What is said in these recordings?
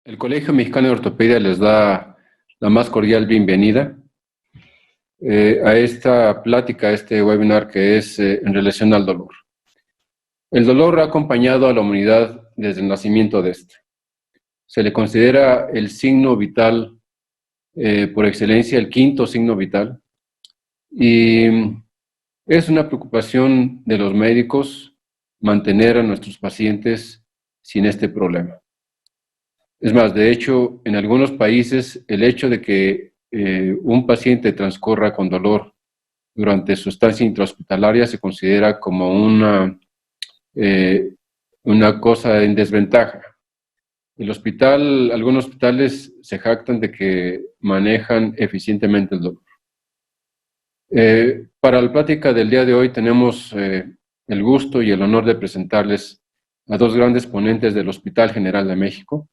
El Colegio Mexicano de Ortopedia les da la más cordial bienvenida a esta plática, a este webinar que es en relación al dolor. El dolor ha acompañado a la humanidad desde el nacimiento de este. Se le considera el signo vital por excelencia, el quinto signo vital, y es una preocupación de los médicos mantener a nuestros pacientes sin este problema. Es más, de hecho, en algunos países el hecho de que un paciente transcurra con dolor durante su estancia intrahospitalaria se considera como una cosa en desventaja. Algunos hospitales se jactan de que manejan eficientemente el dolor. Para la plática del día de hoy tenemos el gusto y el honor de presentarles a dos grandes ponentes del Hospital General de México.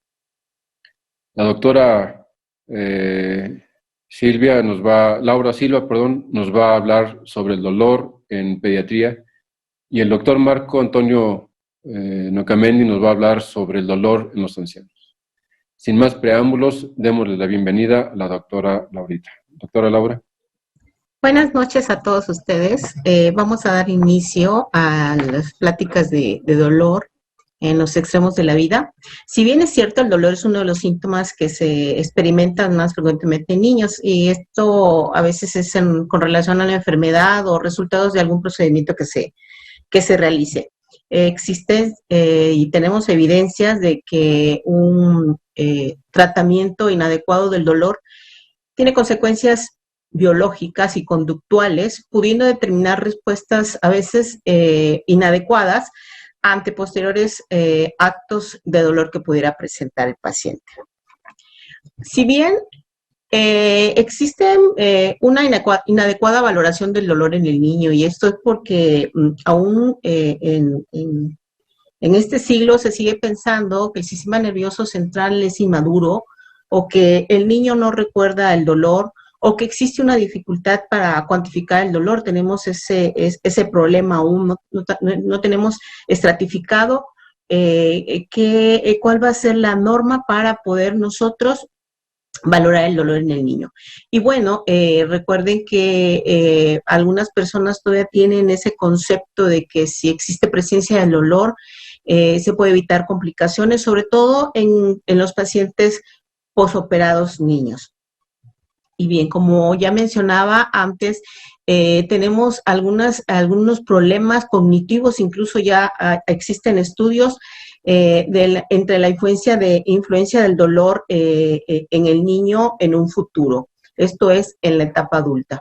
La doctora Laura Silva, nos va a hablar sobre el dolor en pediatría, y el doctor Marco Antonio Nocamendi nos va a hablar sobre el dolor en los ancianos. Sin más preámbulos, démosle la bienvenida a la doctora Laurita. Doctora Laura. Buenas noches a todos ustedes. Vamos a dar inicio a las pláticas de dolor en los extremos de la vida. Si bien es cierto, el dolor es uno de los síntomas que se experimentan más frecuentemente en niños, y esto a veces es con relación a la enfermedad o resultados de algún procedimiento que se realice. Existen y tenemos evidencias de que un tratamiento inadecuado del dolor tiene consecuencias biológicas y conductuales, pudiendo determinar respuestas a veces inadecuadas ante posteriores actos de dolor que pudiera presentar el paciente. Si bien existe una inadecuada valoración del dolor en el niño, y esto es porque aún en este siglo se sigue pensando que el sistema nervioso central es inmaduro, o que el niño no recuerda el dolor, o que existe una dificultad para cuantificar el dolor. Tenemos ese problema aún, no tenemos estratificado cuál va a ser la norma para poder nosotros valorar el dolor en el niño. Y bueno, recuerden que algunas personas todavía tienen ese concepto de que si existe presencia del dolor, se puede evitar complicaciones, sobre todo en los pacientes posoperados niños. Y bien, como ya mencionaba antes, tenemos algunos problemas cognitivos, incluso ya existen estudios entre la influencia del dolor en el niño en un futuro. Esto es en la etapa adulta.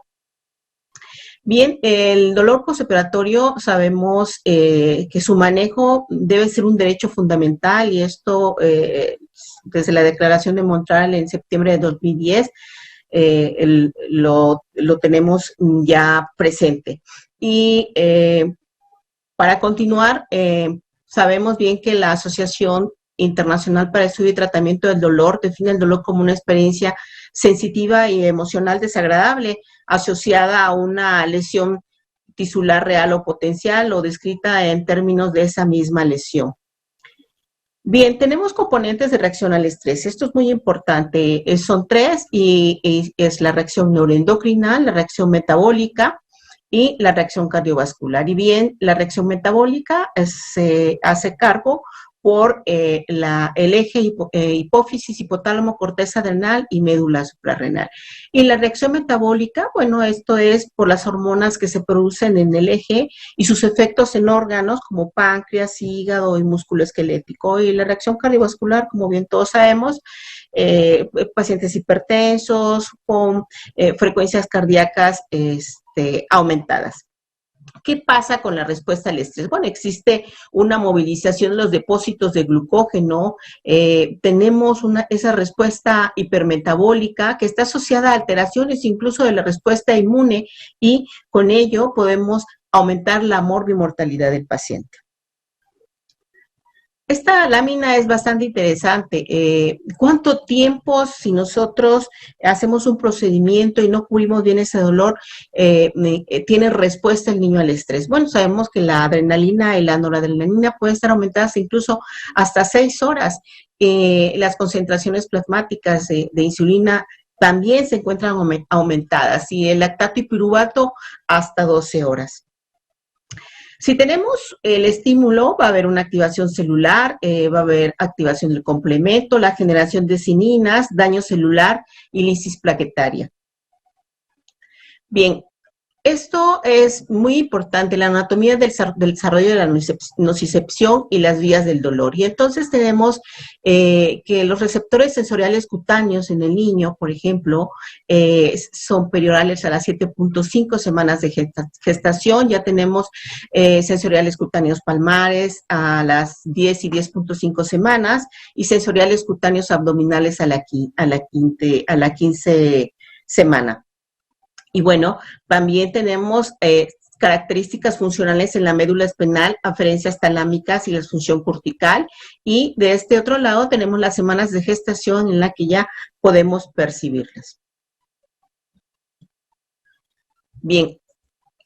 Bien, el dolor postoperatorio sabemos que su manejo debe ser un derecho fundamental, y esto desde la Declaración de Montreal en septiembre de 2010, lo tenemos ya presente. Y para continuar, sabemos bien que la Asociación Internacional para el Estudio y Tratamiento del Dolor define el dolor como una experiencia sensitiva y emocional desagradable asociada a una lesión tisular real o potencial, o descrita en términos de esa misma lesión. Bien, tenemos componentes de reacción al estrés. Esto es muy importante. Son tres, y es la reacción neuroendocrina, la reacción metabólica y la reacción cardiovascular. Y bien, la reacción metabólica se hace cargo por el eje hipófisis, hipotálamo, corteza adrenal y médula suprarrenal. Y la reacción metabólica, bueno, esto es por las hormonas que se producen en el eje y sus efectos en órganos como páncreas, hígado y músculo esquelético. Y la reacción cardiovascular, como bien todos sabemos, pacientes hipertensos con frecuencias cardíacas aumentadas. ¿Qué pasa con la respuesta al estrés? Bueno, existe una movilización de los depósitos de glucógeno, tenemos esa respuesta hipermetabólica que está asociada a alteraciones incluso de la respuesta inmune, y con ello podemos aumentar la morbimortalidad del paciente. Esta lámina es bastante interesante. ¿Cuánto tiempo, si nosotros hacemos un procedimiento y no cubrimos bien ese dolor, tiene respuesta el niño al estrés? Bueno, sabemos que la adrenalina y la noradrenalina pueden estar aumentadas incluso hasta 6 horas. Las concentraciones plasmáticas de insulina también se encuentran aumentadas y el lactato y piruvato hasta 12 horas. Si tenemos el estímulo, va a haber una activación celular, va a haber activación del complemento, la generación de cininas, daño celular y lisis plaquetaria. Bien, esto es muy importante, la anatomía del desarrollo de la nocicepción y las vías del dolor. Y entonces tenemos que los receptores sensoriales cutáneos en el niño, por ejemplo, son periorales a las 7.5 semanas de gestación. Ya tenemos sensoriales cutáneos palmares a las 10 y 10.5 semanas y sensoriales cutáneos abdominales a la 15 semana. Y bueno, también tenemos características funcionales en la médula espinal, aferencias talámicas y la función cortical. Y de este otro lado tenemos las semanas de gestación en la que ya podemos percibirlas. Bien,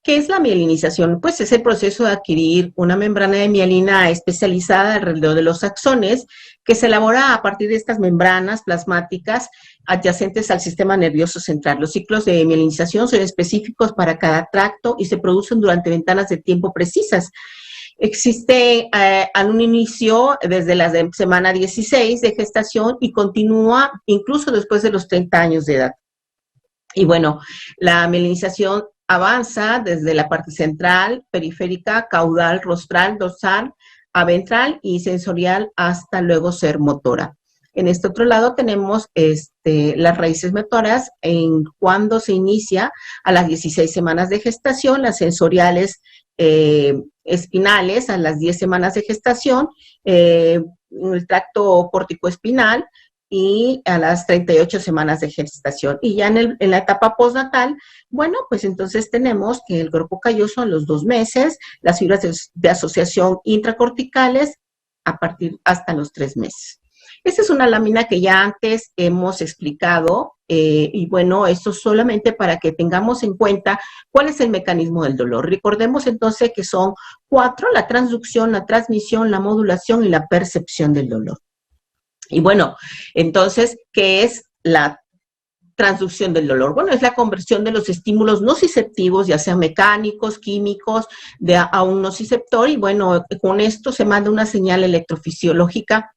¿qué es la mielinización? Pues es el proceso de adquirir una membrana de mielina especializada alrededor de los axones que se elabora a partir de estas membranas plasmáticas adyacentes al sistema nervioso central. Los ciclos de mielinización son específicos para cada tracto y se producen durante ventanas de tiempo precisas. Existe a un inicio desde la semana 16 de gestación y continúa incluso después de los 30 años de edad. Y bueno, la mielinización avanza desde la parte central, periférica, caudal, rostral, dorsal, aventral y sensorial hasta luego ser motora. En este otro lado tenemos las raíces motoras en cuando se inicia a las 16 semanas de gestación, las sensoriales espinales a las 10 semanas de gestación, el tracto córtico-espinal y a las 38 semanas de gestación. Y ya en la etapa postnatal, bueno, pues entonces tenemos que el cuerpo calloso a los 2 meses, las fibras de asociación intracorticales a partir hasta los 3 meses. Esta es una lámina que ya antes hemos explicado y bueno, esto solamente para que tengamos en cuenta cuál es el mecanismo del dolor. Recordemos entonces que son 4, la transducción, la transmisión, la modulación y la percepción del dolor. Y bueno, entonces, ¿qué es la transducción del dolor? Bueno, es la conversión de los estímulos nociceptivos, ya sean mecánicos, químicos, a un nociceptor y bueno, con esto se manda una señal electrofisiológica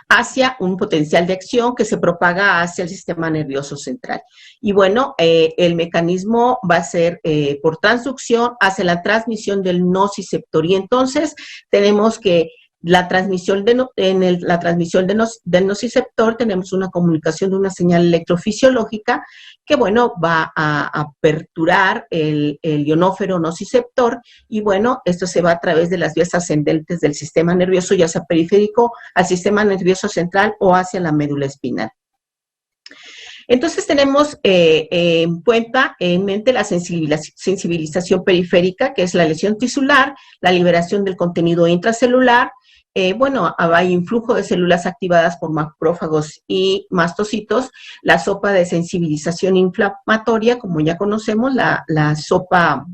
hacia un potencial de acción que se propaga hacia el sistema nervioso central. Y bueno, el mecanismo va a ser por transducción hacia la transmisión del nociceptor. Y entonces tenemos que la transmisión del nociceptor tenemos una comunicación de una señal electrofisiológica que, bueno, va a aperturar el ionófero nociceptor y, bueno, esto se va a través de las vías ascendentes del sistema nervioso, ya sea periférico al sistema nervioso central o hacia la médula espinal. Entonces tenemos en mente la sensibilización periférica, que es la lesión tisular, la liberación del contenido intracelular. Bueno, hay influjo de células activadas por macrófagos y mastocitos, la sopa de sensibilización inflamatoria, como ya conocemos, la sopa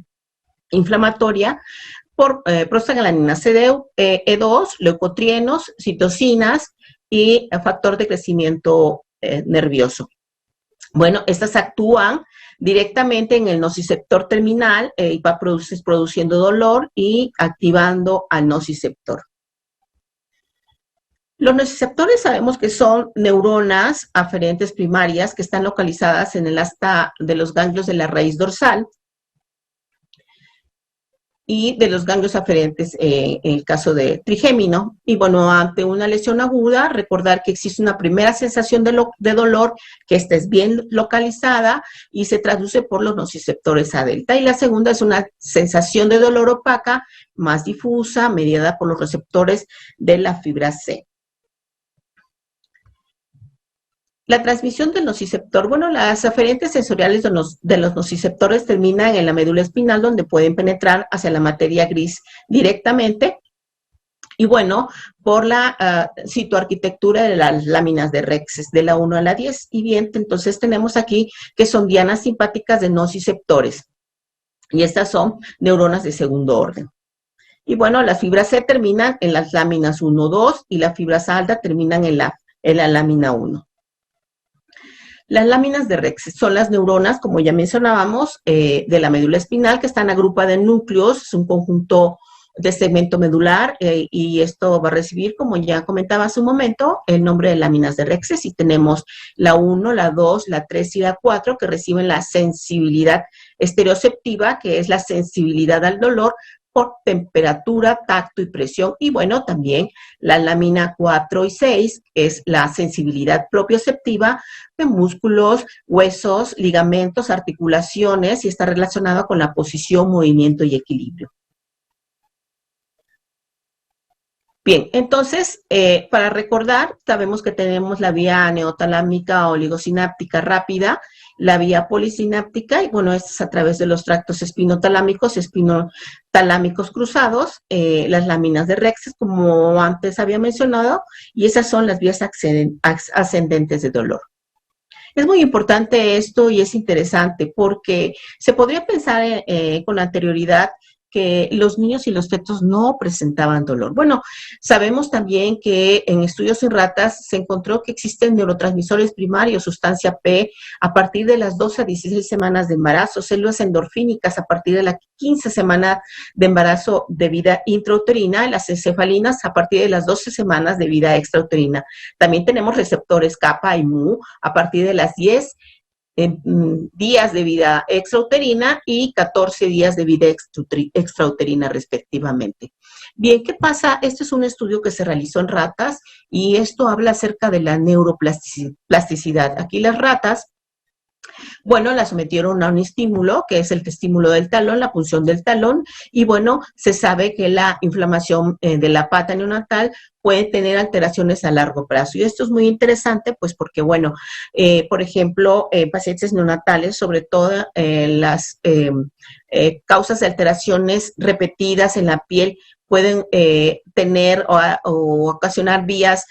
inflamatoria por prostaglandina E2, leucotrienos, citocinas y factor de crecimiento nervioso. Bueno, estas actúan directamente en el nociceptor terminal y va produciendo dolor y activando al nociceptor. Los nociceptores sabemos que son neuronas aferentes primarias que están localizadas en el asta de los ganglios de la raíz dorsal y de los ganglios aferentes en el caso de trigémino. Y bueno, ante una lesión aguda, recordar que existe una primera sensación de dolor, que esta es bien localizada y se traduce por los nociceptores A delta. Y la segunda es una sensación de dolor opaca, más difusa, mediada por los receptores de la fibra C. La transmisión del nociceptor, bueno, las aferentes sensoriales de los nociceptores terminan en la médula espinal, donde pueden penetrar hacia la materia gris directamente Y bueno, por la citoarquitectura de las láminas de Rexes, de la 1 a la 10. Y bien, entonces tenemos aquí que son dianas simpáticas de nociceptores. Y estas son neuronas de segundo orden. Y bueno, las fibras C terminan en las láminas 1, 2 y las fibras ALDA terminan en la lámina 1. Las láminas de Rexes son las neuronas, como ya mencionábamos, de la médula espinal, que están agrupadas en núcleos, es un conjunto de segmento medular, y esto va a recibir, como ya comentaba hace un momento, el nombre de láminas de Rexes, y tenemos la 1, la 2, la 3 y la 4, que reciben la sensibilidad estereoceptiva, que es la sensibilidad al dolor por temperatura, tacto y presión, y bueno, también la lámina 4 y 6 es la sensibilidad propioceptiva de músculos, huesos, ligamentos, articulaciones, y está relacionada con la posición, movimiento y equilibrio. Bien, entonces, para recordar, sabemos que tenemos la vía neotalámica oligosináptica rápida, la vía polisináptica, y bueno, esto es a través de los tractos espinotalámicos, espinotalámicos cruzados, las láminas de Rexes, como antes había mencionado, y esas son las vías ascendentes de dolor. Es muy importante esto y es interesante porque se podría pensar con anterioridad que los niños y los fetos no presentaban dolor. Bueno, sabemos también que en estudios en ratas se encontró que existen neurotransmisores primarios, sustancia P, a partir de las 12 a 16 semanas de embarazo, células endorfínicas a partir de la 15 semana de embarazo de vida intrauterina, y las encefalinas a partir de las 12 semanas de vida extrauterina. También tenemos receptores kappa y mu a partir de las 10 días de vida extrauterina y 14 días de vida extrauterina respectivamente. Bien, ¿qué pasa? Este es un estudio que se realizó en ratas y esto habla acerca de la neuroplasticidad. Aquí las ratas, bueno, la sometieron a un estímulo, que es el estímulo del talón, la punción del talón, y bueno, se sabe que la inflamación de la pata neonatal puede tener alteraciones a largo plazo. Y esto es muy interesante, pues porque, bueno, por ejemplo, pacientes neonatales, sobre todo las causas de alteraciones repetidas en la piel, pueden tener o ocasionar vías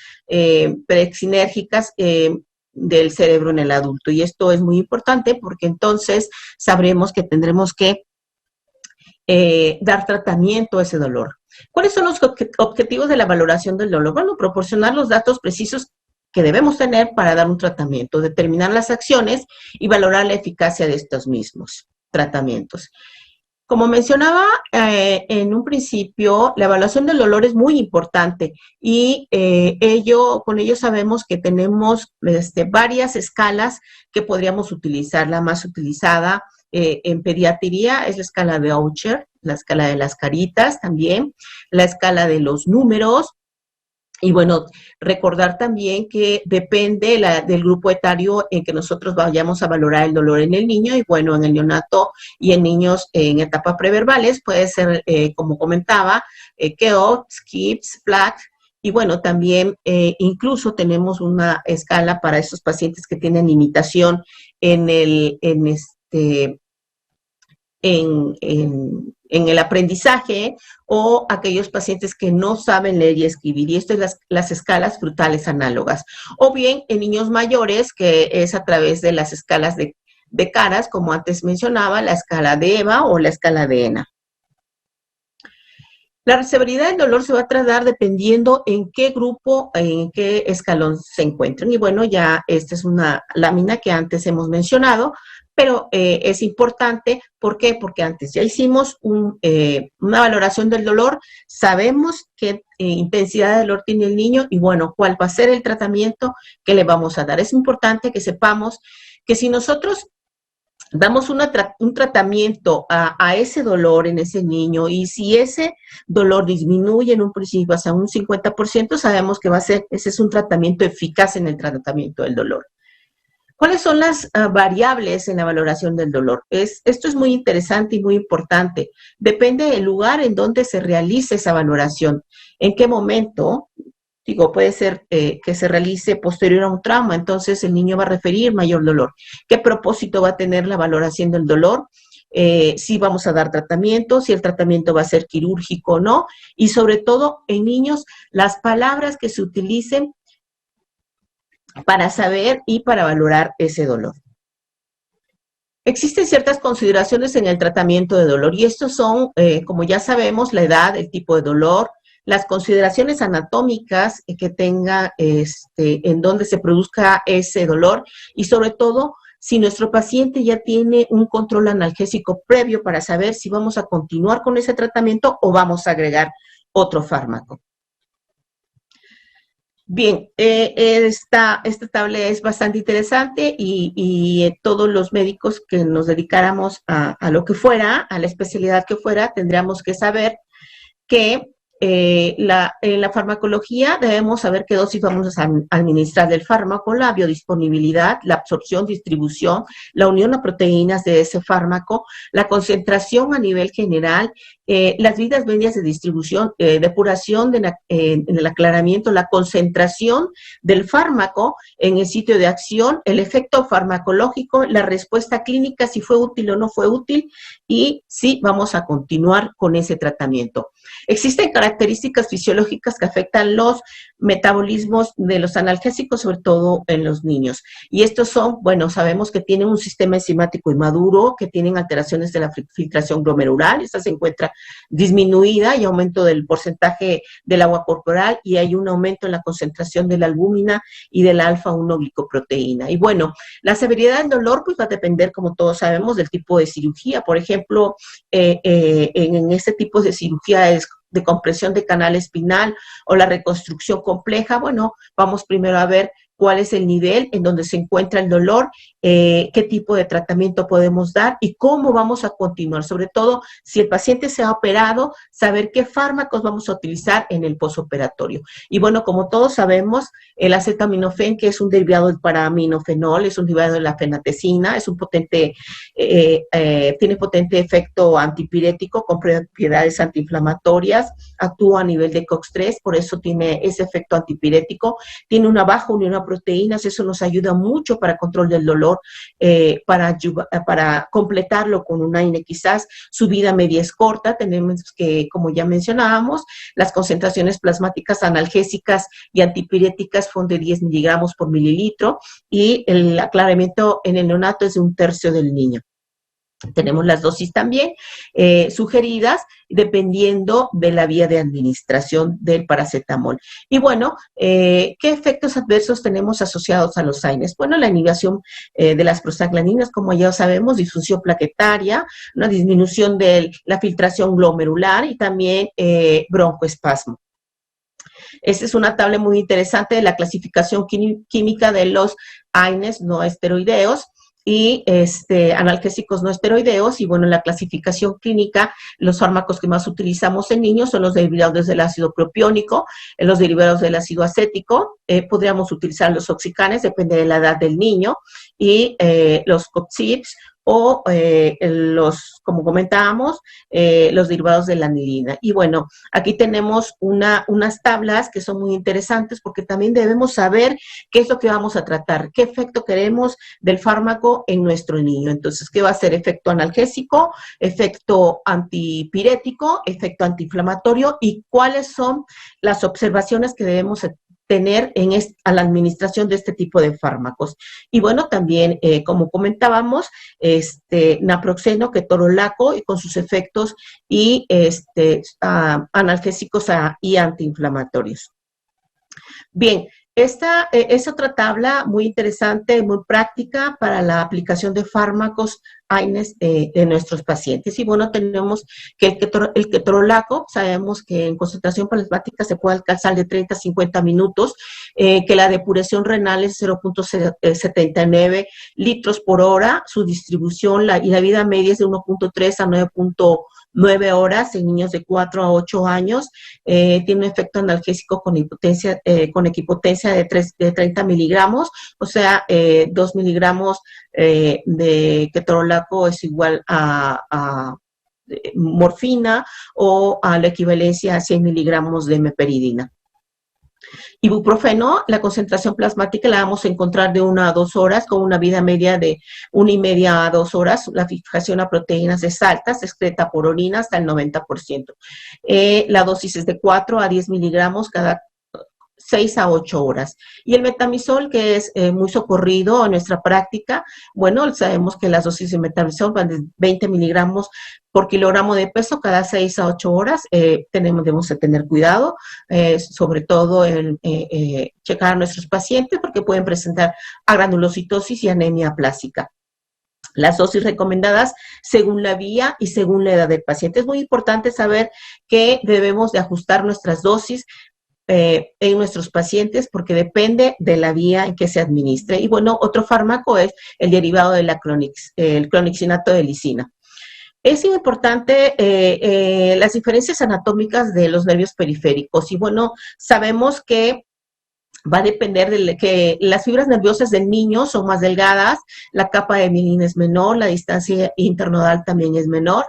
prexinérgicas del cerebro en el adulto. Y esto es muy importante porque entonces sabremos que tendremos que dar tratamiento a ese dolor. ¿Cuáles son los objetivos de la valoración del dolor? Bueno, proporcionar los datos precisos que debemos tener para dar un tratamiento, determinar las acciones y valorar la eficacia de estos mismos tratamientos. Como mencionaba en un principio, la evaluación del dolor es muy importante y con ello sabemos que tenemos varias escalas que podríamos utilizar. La más utilizada en pediatría es la escala de Oucher, la escala de las caritas también, la escala de los números. Y bueno, recordar también que depende del grupo etario en que nosotros vayamos a valorar el dolor en el niño. Y bueno, en el neonato y en niños en etapas preverbales puede ser, como comentaba, KEOP, SKIPS, FLAC. Y bueno, también incluso tenemos una escala para esos pacientes que tienen limitación en el aprendizaje, o aquellos pacientes que no saben leer y escribir, y esto es las escalas frutales análogas. O bien en niños mayores, que es a través de las escalas de caras, como antes mencionaba, la escala de EVA o la escala de ENA. La severidad del dolor se va a tratar dependiendo en qué grupo, en qué escalón se encuentren. Y bueno, ya esta es una lámina que antes hemos mencionado, pero es importante. ¿Por qué? Porque antes ya hicimos una valoración del dolor, sabemos qué intensidad de dolor tiene el niño y bueno, cuál va a ser el tratamiento que le vamos a dar. Es importante que sepamos que si nosotros damos un tratamiento a ese dolor en ese niño, y si ese dolor disminuye en un principio hasta un 50%, sabemos que ese es un tratamiento eficaz en el tratamiento del dolor. ¿Cuáles son las variables en la valoración del dolor? Esto es muy interesante y muy importante. Depende del lugar en donde se realice esa valoración. ¿En qué momento? Digo, puede ser que se realice posterior a un trauma, entonces el niño va a referir mayor dolor. ¿Qué propósito va a tener la valoración del dolor? si vamos a dar tratamiento, si el tratamiento va a ser quirúrgico o no, y sobre todo en niños, las palabras que se utilicen para saber y para valorar ese dolor. Existen ciertas consideraciones en el tratamiento de dolor y estos son, como ya sabemos, la edad, el tipo de dolor, las consideraciones anatómicas que tenga en donde se produzca ese dolor y sobre todo si nuestro paciente ya tiene un control analgésico previo para saber si vamos a continuar con ese tratamiento o vamos a agregar otro fármaco. Bien, esta tabla es bastante interesante y todos los médicos que nos dedicáramos a lo que fuera, a la especialidad que fuera, tendríamos que saber que en la farmacología debemos saber qué dosis vamos a administrar del fármaco, la biodisponibilidad, la absorción, distribución, la unión a proteínas de ese fármaco, la concentración a nivel general, las vidas medias de distribución, depuración en el aclaramiento, la concentración del fármaco en el sitio de acción, el efecto farmacológico, la respuesta clínica, si fue útil o no fue útil, y si vamos a continuar con ese tratamiento. Existen características fisiológicas que afectan los metabolismos de los analgésicos, sobre todo en los niños. Y estos son, bueno, sabemos que tienen un sistema enzimático inmaduro, que tienen alteraciones de la filtración glomerular, esta se encuentra disminuida y aumento del porcentaje del agua corporal y hay un aumento en la concentración de la albúmina y de la alfa-1 glicoproteína. Y bueno, la severidad del dolor pues va a depender, como todos sabemos, del tipo de cirugía. Por ejemplo, en este tipo de cirugía es de compresión de canal espinal o la reconstrucción compleja, bueno, vamos primero a ver cuál es el nivel en donde se encuentra el dolor, qué tipo de tratamiento podemos dar y cómo vamos a continuar. Sobre todo, si el paciente se ha operado, saber qué fármacos vamos a utilizar en el posoperatorio. Y bueno, como todos sabemos, el acetaminofén, que es un derivado del paraminofenol, es un derivado de la fenatecina, es un potente, tiene potente efecto antipirético con propiedades antiinflamatorias, actúa a nivel de COX-3, por eso tiene ese efecto antipirético, tiene una baja unión a proteínas, eso nos ayuda mucho para control del dolor, para completarlo con un AINE quizás, su vida media es corta, tenemos que, como ya mencionábamos, las concentraciones plasmáticas analgésicas y antipiréticas son de 10 miligramos por mililitro y el aclaramiento en el neonato es de 1/3 del niño. Tenemos las dosis también sugeridas dependiendo de la vía de administración del paracetamol. Y bueno, ¿qué efectos adversos tenemos asociados a los AINES? Bueno, la inhibición de las prostaglandinas, como ya sabemos, disfunción plaquetaria, una disminución de la filtración glomerular y también broncoespasmo. Esta es una tabla muy interesante de la clasificación química de los AINES no esteroideos y analgésicos no esteroideos, y bueno, en la clasificación clínica, los fármacos que más utilizamos en niños son los derivados del ácido propiónico, los derivados del ácido acético, podríamos utilizar los oxicanes, depende de la edad del niño, y los COXIPs, o como comentábamos, los derivados de la anilina. Y bueno, aquí tenemos unas tablas que son muy interesantes porque también debemos saber qué es lo que vamos a tratar, qué efecto queremos del fármaco en nuestro niño. Entonces, ¿qué va a ser? Efecto analgésico, efecto antipirético, efecto antiinflamatorio y cuáles son las observaciones que debemos tener a la administración de este tipo de fármacos. Y bueno, también, como comentábamos, naproxeno, ketorolaco, y con sus efectos y analgésicos y antiinflamatorios. Bien, esta es otra tabla muy interesante, muy práctica para la aplicación de fármacos AINES de nuestros pacientes. Y bueno, tenemos que el ketorolaco, sabemos que en concentración plasmática se puede alcanzar de 30 a 50 minutos, que la depuración renal es 0.79 litros por hora, su distribución y la vida media es de 1.3 a 9.9 horas en niños de 4 a 8 años, tiene un efecto analgésico con equipotencia de 30 miligramos, o sea, 2 miligramos de ketorolaco es igual a morfina o a la equivalencia a 100 miligramos de meperidina. Ibuprofeno, la concentración plasmática la vamos a encontrar de 1 a 2 horas, con una vida media de 1,5 a 2 horas. La fijación a proteínas es alta, se excreta por orina hasta el 90%. La dosis es de 4 a 10 miligramos cada 6 a 8 horas. Y el metamizol, que es muy socorrido en nuestra práctica, bueno, sabemos que las dosis de metamizol van de 20 miligramos por kilogramo de peso cada 6 a 8 horas. Debemos de tener cuidado, sobre todo en checar a nuestros pacientes porque pueden presentar agranulocitosis y anemia plástica. Las dosis recomendadas según la vía y según la edad del paciente. Es muy importante saber que debemos de ajustar nuestras dosis en nuestros pacientes porque depende de la vía en que se administre. Y bueno, otro fármaco es el derivado de la el clonixinato de lisina. Es importante las diferencias anatómicas de los nervios periféricos. Y bueno, sabemos que va a depender de que las fibras nerviosas del niño son más delgadas, la capa de mielina es menor, la distancia internodal también es menor.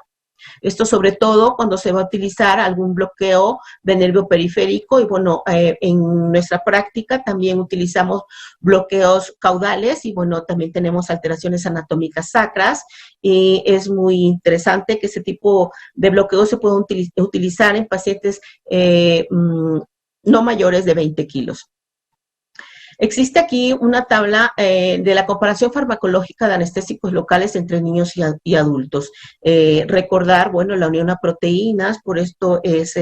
Esto sobre todo cuando se va a utilizar algún bloqueo de nervio periférico y bueno, en nuestra práctica también utilizamos bloqueos caudales y bueno, también tenemos alteraciones anatómicas sacras y es muy interesante que ese tipo de bloqueo se pueda utilizar en pacientes no mayores de 20 kilos. Existe aquí una tabla de la comparación farmacológica de anestésicos locales entre niños y adultos. Recordar, bueno, la unión a proteínas, por esto es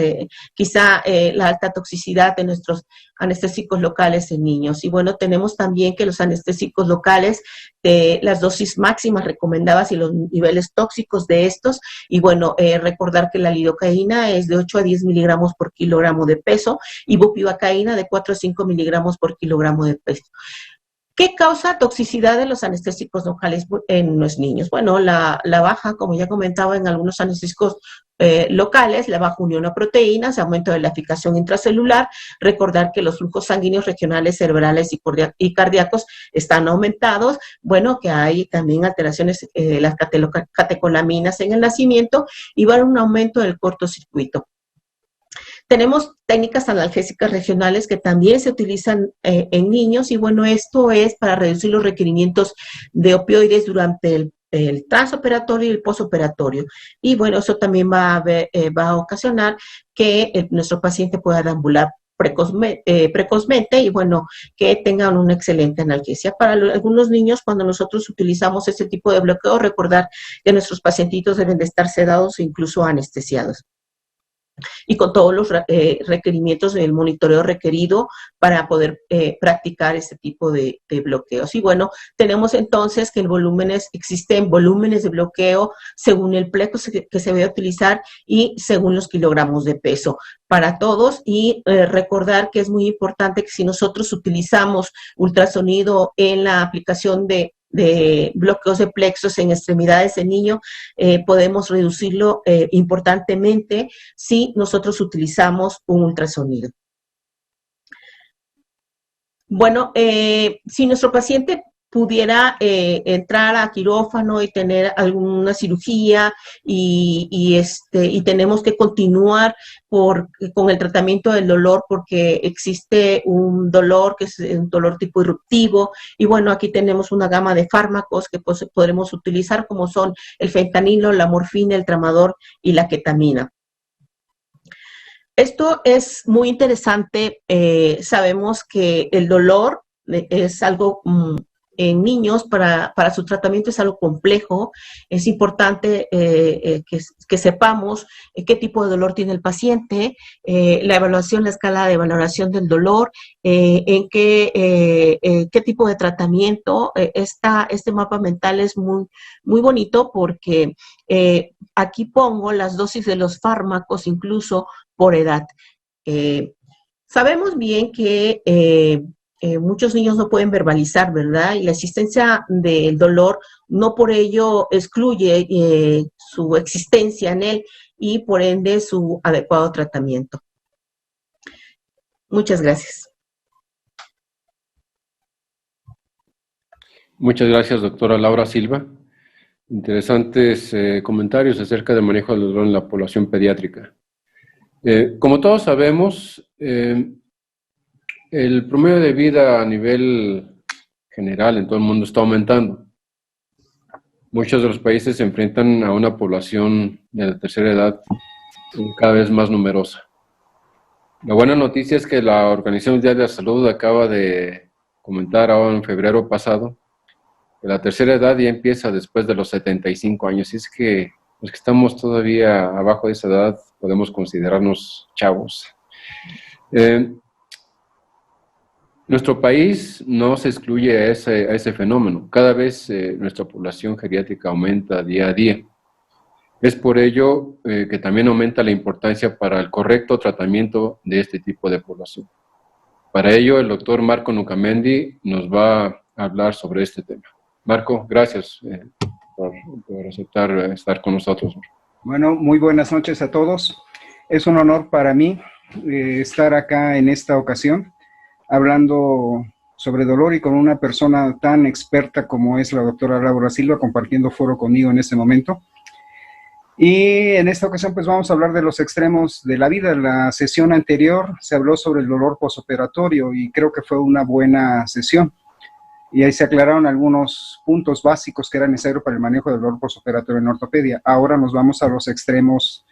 quizá la alta toxicidad de nuestros anestésicos locales en niños. Y bueno, tenemos también que los anestésicos locales, las dosis máximas recomendadas y los niveles tóxicos de estos. Y bueno, recordar que la lidocaína es de 8 a 10 miligramos por kilogramo de peso y bupivacaína de 4 a 5 miligramos por kilogramo de peso. ¿Qué causa toxicidad de los anestésicos locales en los niños? Bueno, la baja, como ya comentaba, en algunos anestésicos locales, la baja unión a proteínas, aumento de la eficacia intracelular. Recordar que los flujos sanguíneos regionales, cerebrales y cardíacos están aumentados. Bueno, que hay también alteraciones de las catecolaminas en el nacimiento y va a haber un aumento del cortocircuito. Tenemos técnicas analgésicas regionales que también se utilizan en niños y bueno, esto es para reducir los requerimientos de opioides durante el transoperatorio y el posoperatorio. Y bueno, eso también va a ocasionar que nuestro paciente pueda deambular precozmente y bueno, que tengan una excelente analgesia. Para algunos niños, cuando nosotros utilizamos este tipo de bloqueo, recordar que nuestros pacientitos deben de estar sedados o incluso anestesiados y con todos los requerimientos del monitoreo requerido para poder practicar este tipo de bloqueos. Y bueno, tenemos entonces que existen volúmenes de bloqueo según el pleco que se va a utilizar y según los kilogramos de peso para todos y recordar que es muy importante que si nosotros utilizamos ultrasonido en la aplicación de bloqueos de plexos en extremidades de niño, podemos reducirlo importantemente si nosotros utilizamos un ultrasonido. Bueno, si nuestro paciente pudiera entrar a quirófano y tener alguna cirugía y tenemos que continuar con el tratamiento del dolor porque existe un dolor que es un dolor tipo eruptivo y bueno, aquí tenemos una gama de fármacos que podremos utilizar como son el fentanilo, la morfina, el tramador y la ketamina. Esto es muy interesante. Sabemos que el dolor es algo en niños para su tratamiento es algo complejo. Es importante que sepamos qué tipo de dolor tiene el paciente, la evaluación, la escala de valoración del dolor, en qué tipo de tratamiento. Este mapa mental es muy, muy bonito porque aquí pongo las dosis de los fármacos incluso por edad. Sabemos bien que muchos niños no pueden verbalizar, ¿verdad? Y la existencia del dolor no por ello excluye su existencia en él y por ende su adecuado tratamiento. Muchas gracias. Muchas gracias, doctora Laura Silva. Interesantes comentarios acerca del manejo del dolor en la población pediátrica. Como todos sabemos, El promedio de vida a nivel general en todo el mundo está aumentando. Muchos de los países se enfrentan a una población de la tercera edad cada vez más numerosa. La buena noticia es que la Organización Mundial de la Salud acaba de comentar ahora en febrero pasado que la tercera edad ya empieza después de los 75 años. Y es que los que estamos todavía abajo de esa edad podemos considerarnos chavos. Nuestro país no se excluye a ese fenómeno. Cada vez nuestra población geriátrica aumenta día a día. Es por ello que también aumenta la importancia para el correcto tratamiento de este tipo de población. Para ello, el doctor Marco Nucamendi nos va a hablar sobre este tema. Marco, gracias por aceptar estar con nosotros. Bueno, muy buenas noches a todos. Es un honor para mí estar acá en esta ocasión, hablando sobre dolor y con una persona tan experta como es la doctora Laura Silva, compartiendo foro conmigo en este momento. Y en esta ocasión pues vamos a hablar de los extremos de la vida. La sesión anterior se habló sobre el dolor posoperatorio y creo que fue una buena sesión. Y ahí se aclararon algunos puntos básicos que eran necesarios para el manejo del dolor posoperatorio en ortopedia. Ahora nos vamos a los extremos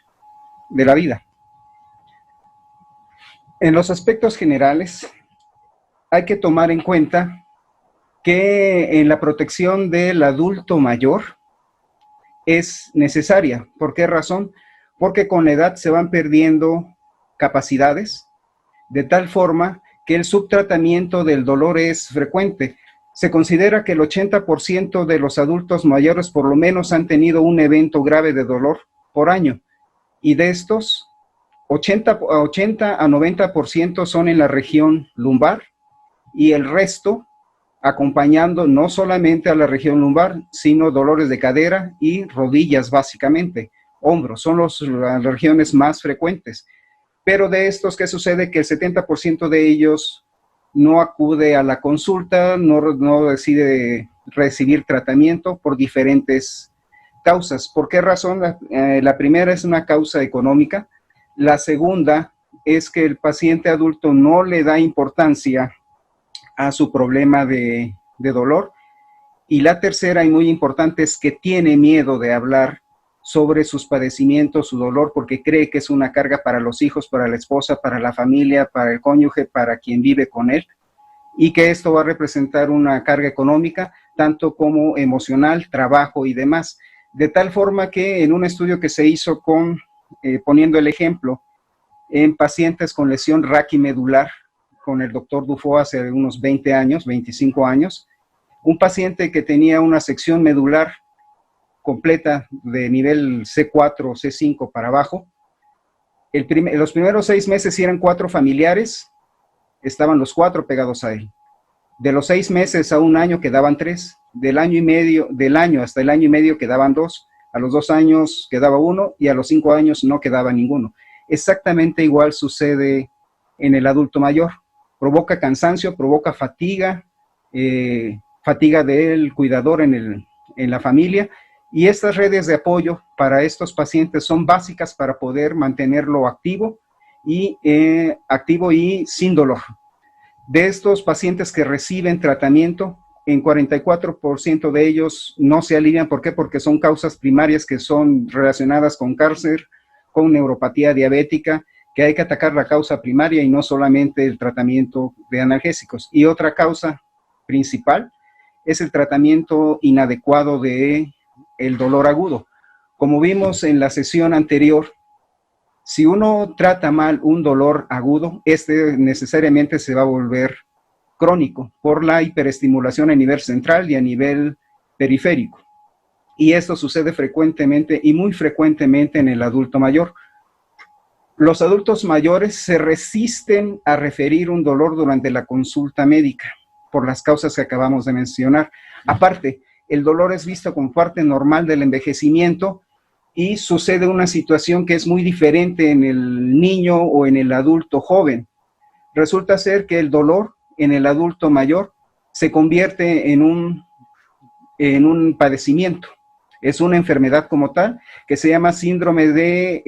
de la vida. En los aspectos generales, hay que tomar en cuenta que en la protección del adulto mayor es necesaria. ¿Por qué razón? Porque con la edad se van perdiendo capacidades, de tal forma que el subtratamiento del dolor es frecuente. Se considera que el 80% de los adultos mayores por lo menos han tenido un evento grave de dolor por año, y de estos, 80 a 90% son en la región lumbar, y el resto acompañando no solamente a la región lumbar, sino dolores de cadera y rodillas básicamente. Hombros son las regiones más frecuentes. Pero de estos, ¿qué sucede? Que el 70% de ellos no acude a la consulta, no decide recibir tratamiento por diferentes causas. ¿Por qué razón? La primera es una causa económica. La segunda es que el paciente adulto no le da importancia a su problema de dolor. Y la tercera y muy importante es que tiene miedo de hablar sobre sus padecimientos, su dolor, porque cree que es una carga para los hijos, para la esposa, para la familia, para el cónyuge, para quien vive con él, y que esto va a representar una carga económica, tanto como emocional, trabajo y demás. De tal forma que en un estudio que se hizo poniendo el ejemplo en pacientes con lesión raquimedular, con el doctor Dufo hace unos 20 años, 25 años, un paciente que tenía una sección medular completa de nivel C4 o C5 para abajo. Los primeros 6 meses eran 4 familiares, estaban los 4 pegados a él. De los 6 meses a un año quedaban 3, del año hasta el año y medio quedaban 2, a los 2 años quedaba 1 y a los 5 años no quedaba ninguno. Exactamente igual sucede en el adulto mayor. Provoca cansancio, provoca fatiga, fatiga del cuidador en la familia, y estas redes de apoyo para estos pacientes son básicas para poder mantenerlo activo y sin dolor. De estos pacientes que reciben tratamiento, en 44% de ellos no se alivian. ¿Por qué? Porque son causas primarias que son relacionadas con cáncer, con neuropatía diabética, que hay que atacar la causa primaria y no solamente el tratamiento de analgésicos. Y otra causa principal es el tratamiento inadecuado del dolor agudo. Como vimos en la sesión anterior, si uno trata mal un dolor agudo, este necesariamente se va a volver crónico por la hiperestimulación a nivel central y a nivel periférico. Y esto sucede frecuentemente y muy frecuentemente en el adulto mayor. Los adultos mayores se resisten a referir un dolor durante la consulta médica por las causas que acabamos de mencionar. Aparte, el dolor es visto como parte normal del envejecimiento y sucede una situación que es muy diferente en el niño o en el adulto joven. Resulta ser que el dolor en el adulto mayor se convierte en un padecimiento. Es una enfermedad como tal que se llama síndrome de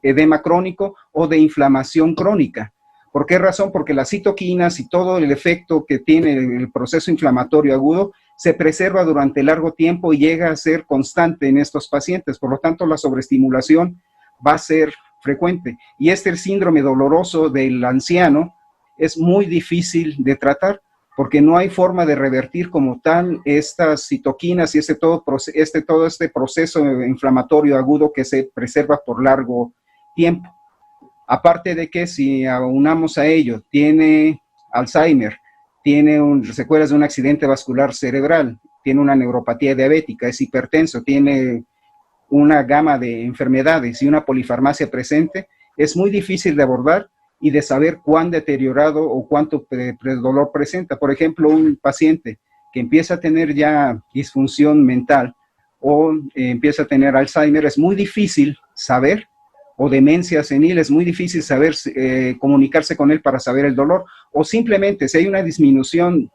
edema crónico o de inflamación crónica. ¿Por qué razón? Porque las citoquinas y todo el efecto que tiene el proceso inflamatorio agudo se preserva durante largo tiempo y llega a ser constante en estos pacientes. Por lo tanto, la sobreestimulación va a ser frecuente. Y el síndrome doloroso del anciano es muy difícil de tratar porque no hay forma de revertir como tal estas citoquinas y todo este proceso inflamatorio agudo que se preserva por largo tiempo. Aparte de que si aunamos a ello, tiene Alzheimer, tiene secuelas de un accidente vascular cerebral, tiene una neuropatía diabética, es hipertenso, tiene una gama de enfermedades y una polifarmacia presente, es muy difícil de abordar y de saber cuán deteriorado o cuánto dolor presenta. Por ejemplo, un paciente que empieza a tener ya disfunción mental o empieza a tener Alzheimer, es muy difícil saber, o demencia senil, es muy difícil saber, comunicarse con él para saber el dolor, o simplemente si hay una disminución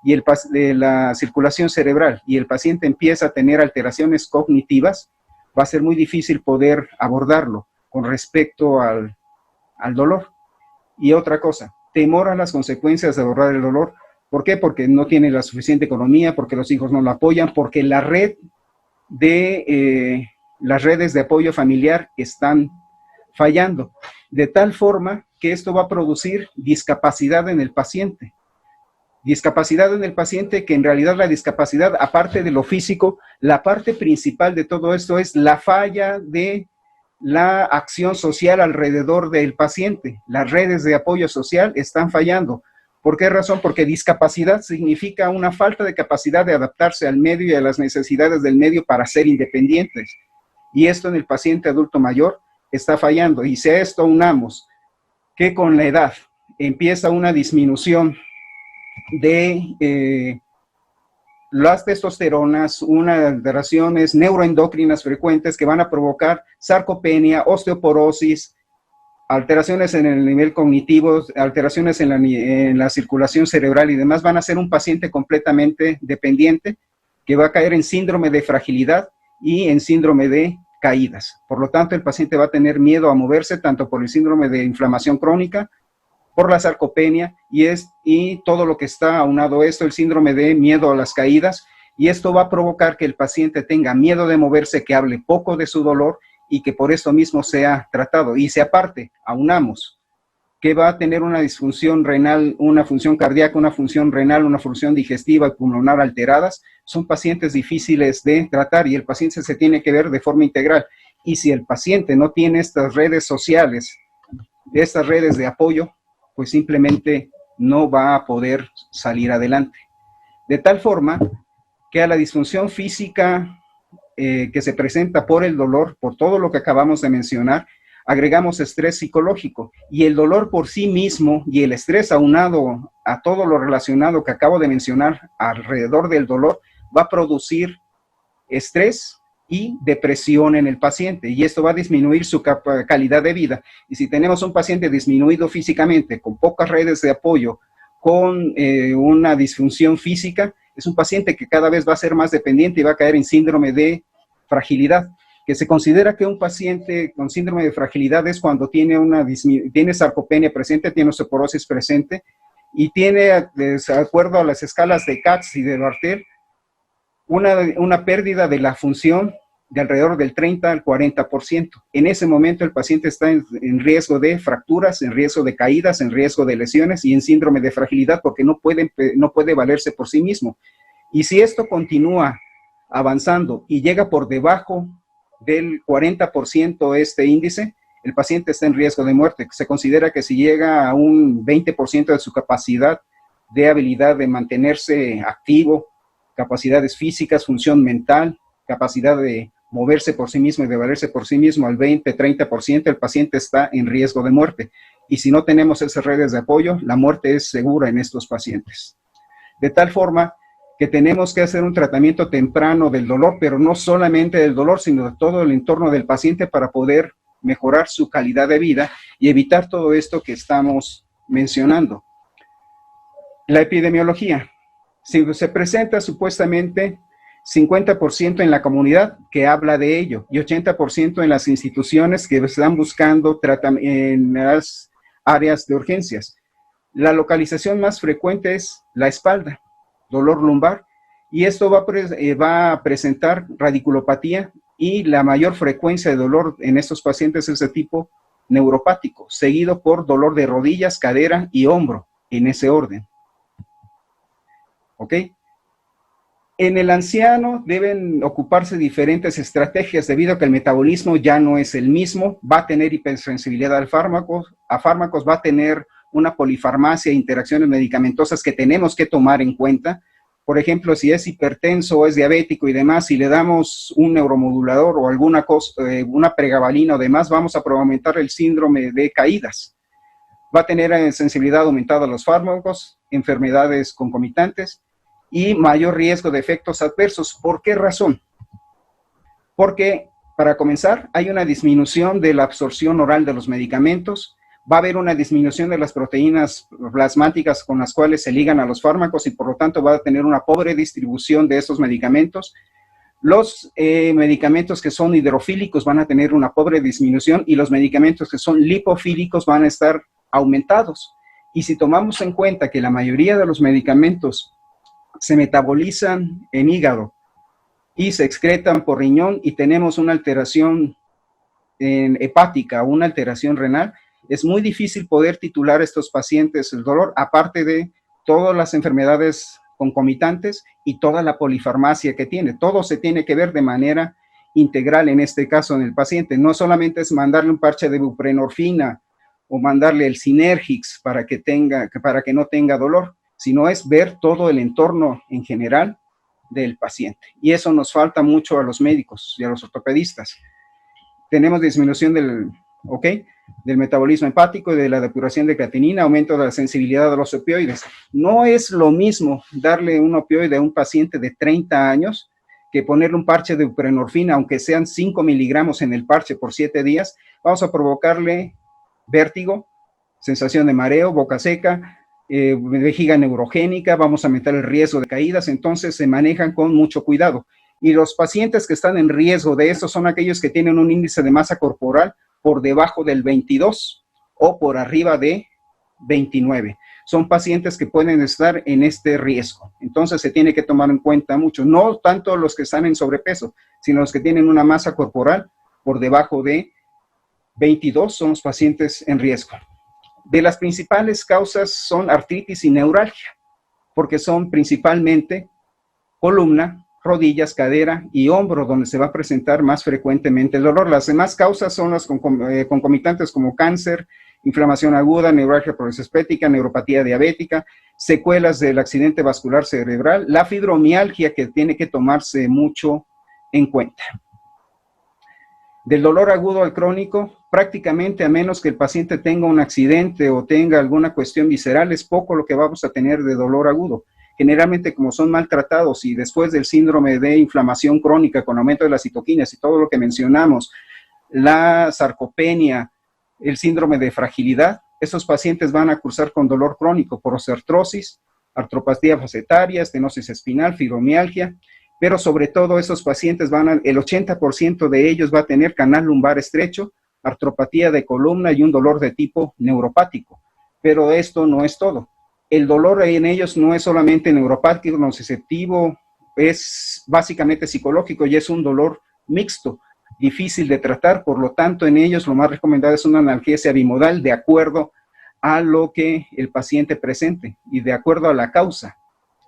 de la circulación cerebral y el paciente empieza a tener alteraciones cognitivas, va a ser muy difícil poder abordarlo con respecto al dolor. Y otra cosa, temor a las consecuencias de abordar el dolor. ¿Por qué? Porque no tiene la suficiente economía, porque los hijos no lo apoyan, porque las redes de apoyo familiar están fallando, de tal forma que esto va a producir discapacidad en el paciente. Discapacidad en el paciente que en realidad la discapacidad, aparte de lo físico, la parte principal de todo esto es la falla de la acción social alrededor del paciente. Las redes de apoyo social están fallando. ¿Por qué razón? Porque discapacidad significa una falta de capacidad de adaptarse al medio y a las necesidades del medio para ser independientes. Y esto en el paciente adulto mayor está fallando. Y si a esto unamos que con la edad empieza una disminución de las testosteronas, unas alteraciones neuroendocrinas frecuentes que van a provocar sarcopenia, osteoporosis, alteraciones en el nivel cognitivo, alteraciones en la circulación cerebral y demás, van a ser un paciente completamente dependiente que va a caer en síndrome de fragilidad y en síndrome de caídas. Por lo tanto, el paciente va a tener miedo a moverse tanto por el síndrome de inflamación crónica, por la sarcopenia y todo lo que está aunado a esto, el síndrome de miedo a las caídas, y esto va a provocar que el paciente tenga miedo de moverse, que hable poco de su dolor y que por esto mismo sea tratado. Y si aparte aunamos que va a tener una disfunción renal, una función cardíaca, una función renal, una función digestiva y pulmonar alteradas, son pacientes difíciles de tratar y el paciente se tiene que ver de forma integral. Y si el paciente no tiene estas redes sociales, estas redes de apoyo, pues simplemente no va a poder salir adelante. De tal forma que a la disfunción física que se presenta por el dolor, por todo lo que acabamos de mencionar, agregamos estrés psicológico y el dolor por sí mismo y el estrés aunado a todo lo relacionado que acabo de mencionar alrededor del dolor va a producir estrés y depresión en el paciente y esto va a disminuir su calidad de vida. Y si tenemos un paciente disminuido físicamente, con pocas redes de apoyo, con una disfunción física, es un paciente que cada vez va a ser más dependiente y va a caer en síndrome de fragilidad, que se considera que un paciente con síndrome de fragilidad es cuando tiene sarcopenia presente, tiene osteoporosis presente y tiene, de acuerdo a las escalas de Katz y de Bartel, una pérdida de la función de alrededor del 30 al 40%. En ese momento el paciente está en riesgo de fracturas, en riesgo de caídas, en riesgo de lesiones y en síndrome de fragilidad porque no puede valerse por sí mismo. Y si esto continúa avanzando y llega por debajo del 40% este índice, el paciente está en riesgo de muerte. Se considera que si llega a un 20% de su capacidad de habilidad de mantenerse activo, capacidades físicas, función mental, capacidad de moverse por sí mismo y de valerse por sí mismo al 20-30%, el paciente está en riesgo de muerte. Y si no tenemos esas redes de apoyo, la muerte es segura en estos pacientes. De tal forma que tenemos que hacer un tratamiento temprano del dolor, pero no solamente del dolor, sino de todo el entorno del paciente para poder mejorar su calidad de vida y evitar todo esto que estamos mencionando. La epidemiología. Si se presenta supuestamente 50% en la comunidad que habla de ello y 80% en las instituciones que están buscando en las áreas de urgencias. La localización más frecuente es la espalda, dolor lumbar, y esto va a presentar radiculopatía, y la mayor frecuencia de dolor en estos pacientes es de tipo neuropático, seguido por dolor de rodillas, cadera y hombro, en ese orden. ¿Ok? En el anciano deben ocuparse diferentes estrategias debido a que el metabolismo ya no es el mismo, va a tener hipersensibilidad a fármacos, va a tener una polifarmacia e interacciones medicamentosas que tenemos que tomar en cuenta. Por ejemplo, si es hipertenso o es diabético y demás, si le damos un neuromodulador o alguna cosa, una pregabalina o demás, vamos a aumentar el síndrome de caídas. Va a tener sensibilidad aumentada a los fármacos, enfermedades concomitantes y mayor riesgo de efectos adversos. ¿Por qué razón? Porque, para comenzar, hay una disminución de la absorción oral de los medicamentos, va a haber una disminución de las proteínas plasmáticas con las cuales se ligan a los fármacos y por lo tanto va a tener una pobre distribución de estos medicamentos. Los medicamentos que son hidrofílicos van a tener una pobre disminución y los medicamentos que son lipofílicos van a estar aumentados. Y si tomamos en cuenta que la mayoría de los medicamentos se metabolizan en hígado y se excretan por riñón y tenemos una alteración hepática, una alteración renal, es muy difícil poder titular a estos pacientes el dolor, aparte de todas las enfermedades concomitantes y toda la polifarmacia que tiene. Todo se tiene que ver de manera integral en este caso en el paciente. No solamente es mandarle un parche de buprenorfina o mandarle el Synergix para que no tenga dolor, sino es ver todo el entorno en general del paciente. Y eso nos falta mucho a los médicos y a los ortopedistas. Tenemos disminución del metabolismo hepático y de la depuración de creatinina, aumento de la sensibilidad a los opioides. No es lo mismo darle un opioide a un paciente de 30 años que ponerle un parche de buprenorfina, aunque sean 5 miligramos en el parche por 7 días, vamos a provocarle vértigo, sensación de mareo, boca seca, vejiga neurogénica, vamos a aumentar el riesgo de caídas, entonces se manejan con mucho cuidado. Y los pacientes que están en riesgo de esto son aquellos que tienen un índice de masa corporal por debajo del 22 o por arriba de 29. Son pacientes que pueden estar en este riesgo. Entonces se tiene que tomar en cuenta mucho, no tanto los que están en sobrepeso, sino los que tienen una masa corporal por debajo de 22 son los pacientes en riesgo. De las principales causas son artritis y neuralgia, porque son principalmente columna, rodillas, cadera y hombro, donde se va a presentar más frecuentemente el dolor. Las demás causas son las concomitantes como cáncer, inflamación aguda, neuralgia progresiva, neuropatía diabética, secuelas del accidente vascular cerebral, la fibromialgia que tiene que tomarse mucho en cuenta. Del dolor agudo al crónico, prácticamente a menos que el paciente tenga un accidente o tenga alguna cuestión visceral, es poco lo que vamos a tener de dolor agudo. Generalmente, como son maltratados y después del síndrome de inflamación crónica con aumento de las citoquinas y todo lo que mencionamos, la sarcopenia, el síndrome de fragilidad, esos pacientes van a cursar con dolor crónico por osteoartrosis, artropatía facetaria, estenosis espinal, fibromialgia, pero sobre todo esos pacientes el 80% de ellos va a tener canal lumbar estrecho, artropatía de columna y un dolor de tipo neuropático. Pero esto no es todo. El dolor en ellos no es solamente neuropático, nociceptivo, es básicamente psicológico y es un dolor mixto, difícil de tratar, por lo tanto en ellos lo más recomendado es una analgesia bimodal de acuerdo a lo que el paciente presente y de acuerdo a la causa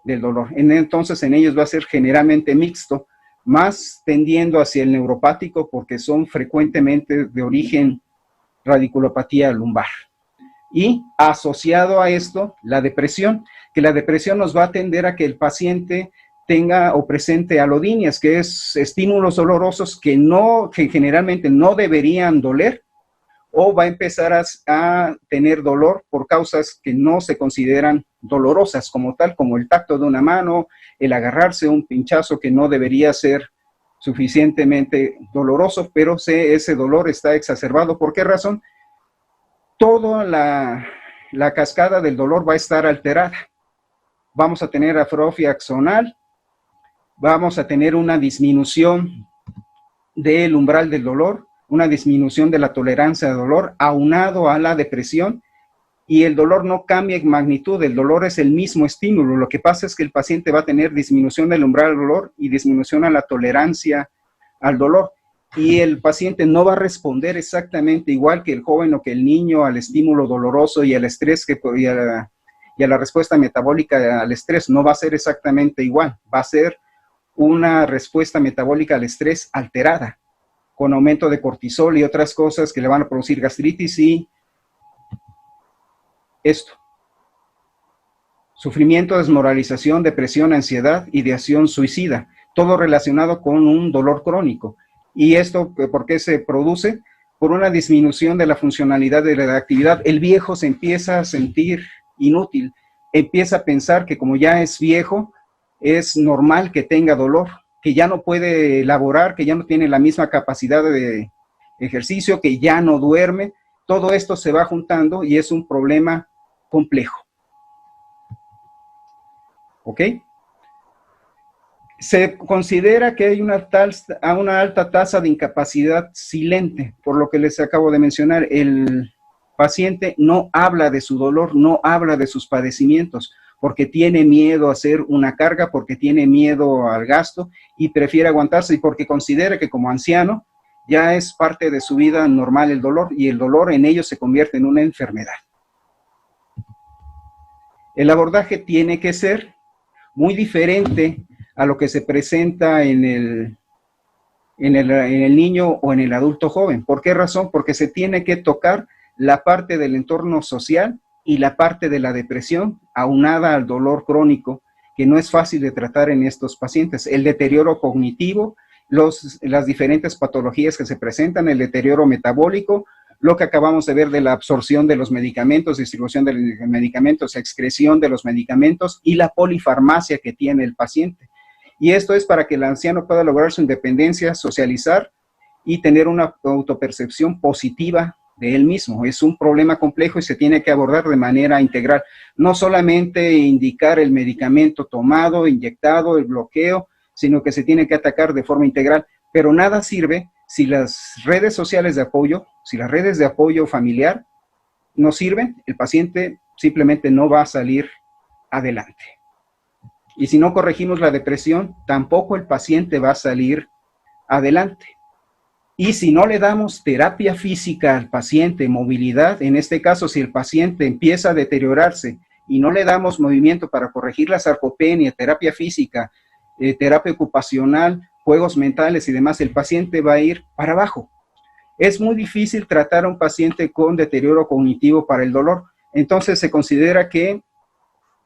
del dolor. Entonces en ellos va a ser generalmente mixto, más tendiendo hacia el neuropático porque son frecuentemente de origen radiculopatía lumbar. Y asociado a esto, la depresión, que la depresión nos va a tender a que el paciente tenga o presente alodinias, que es estímulos dolorosos que generalmente no deberían doler, o va a empezar a tener dolor por causas que no se consideran dolorosas como tal, como el tacto de una mano, el agarrarse un pinchazo que no debería ser suficientemente doloroso, pero ese dolor está exacerbado. ¿Por qué razón? Toda la cascada del dolor va a estar alterada. Vamos a tener atrofia axonal, vamos a tener una disminución del umbral del dolor, una disminución de la tolerancia al dolor, aunado a la depresión y el dolor no cambia en magnitud, el dolor es el mismo estímulo. Lo que pasa es que el paciente va a tener disminución del umbral del dolor y disminución a la tolerancia al dolor. Y el paciente no va a responder exactamente igual que el joven o que el niño al estímulo doloroso y al estrés y a la respuesta metabólica al estrés. No va a ser exactamente igual. Va a ser una respuesta metabólica al estrés alterada, con aumento de cortisol y otras cosas que le van a producir gastritis y esto. Sufrimiento, desmoralización, depresión, ansiedad, ideación suicida. Todo relacionado con un dolor crónico. ¿Y esto por qué se produce? Por una disminución de la funcionalidad de la actividad. El viejo se empieza a sentir inútil, empieza a pensar que como ya es viejo, es normal que tenga dolor, que ya no puede elaborar, que ya no tiene la misma capacidad de ejercicio, que ya no duerme. Todo esto se va juntando y es un problema complejo. ¿Ok? Se considera que hay una alta tasa de incapacidad silente, por lo que les acabo de mencionar. El paciente no habla de su dolor, no habla de sus padecimientos, porque tiene miedo a hacer una carga, porque tiene miedo al gasto y prefiere aguantarse y porque considera que como anciano ya es parte de su vida normal el dolor y el dolor en ellos se convierte en una enfermedad. El abordaje tiene que ser muy diferente a lo que se presenta en el niño o en el adulto joven. ¿Por qué razón? Porque se tiene que tocar la parte del entorno social y la parte de la depresión aunada al dolor crónico, que no es fácil de tratar en estos pacientes. El deterioro cognitivo, las diferentes patologías que se presentan, el deterioro metabólico, lo que acabamos de ver de la absorción de los medicamentos, distribución de los medicamentos, excreción de los medicamentos y la polifarmacia que tiene el paciente. Y esto es para que el anciano pueda lograr su independencia, socializar y tener una autopercepción positiva de él mismo. Es un problema complejo y se tiene que abordar de manera integral. No solamente indicar el medicamento tomado, inyectado, el bloqueo, sino que se tiene que atacar de forma integral. Pero nada sirve si las redes sociales de apoyo, si las redes de apoyo familiar no sirven, el paciente simplemente no va a salir adelante. Y si no corregimos la depresión, tampoco el paciente va a salir adelante. Y si no le damos terapia física al paciente, movilidad, en este caso, si el paciente empieza a deteriorarse y no le damos movimiento para corregir la sarcopenia, terapia física, terapia ocupacional, juegos mentales y demás, el paciente va a ir para abajo. Es muy difícil tratar a un paciente con deterioro cognitivo para el dolor. Entonces se considera que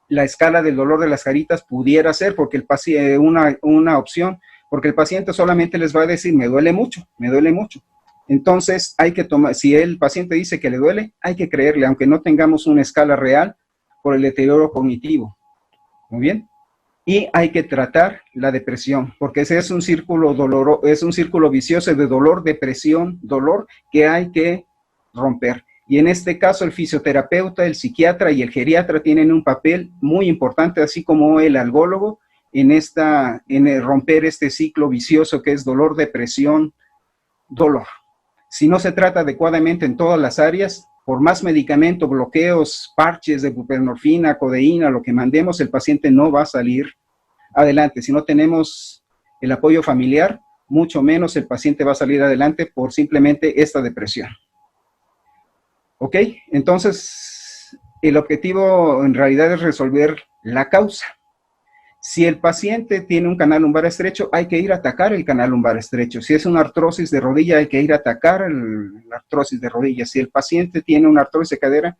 la escala del dolor de las caritas pudiera ser porque el paciente, una opción, porque el paciente solamente les va a decir, me duele mucho, me duele mucho. Entonces hay que tomar, si el paciente dice que le duele, hay que creerle, aunque no tengamos una escala real por el deterioro cognitivo. Muy bien. Y hay que tratar la depresión, porque ese es un círculo doloroso, es un círculo vicioso de dolor, depresión, dolor que hay que romper. Y en este caso el fisioterapeuta, el psiquiatra y el geriatra tienen un papel muy importante, así como el algólogo, en el romper este ciclo vicioso que es dolor, depresión, dolor. Si no se trata adecuadamente en todas las áreas, por más medicamento, bloqueos, parches de buprenorfina, codeína, lo que mandemos, el paciente no va a salir adelante. Si no tenemos el apoyo familiar, mucho menos el paciente va a salir adelante por simplemente esta depresión. ¿Ok? Entonces, el objetivo en realidad es resolver la causa. Si el paciente tiene un canal lumbar estrecho, hay que ir a atacar el canal lumbar estrecho. Si es una artrosis de rodilla, hay que ir a atacar la artrosis de rodilla. Si el paciente tiene una artrosis de cadera,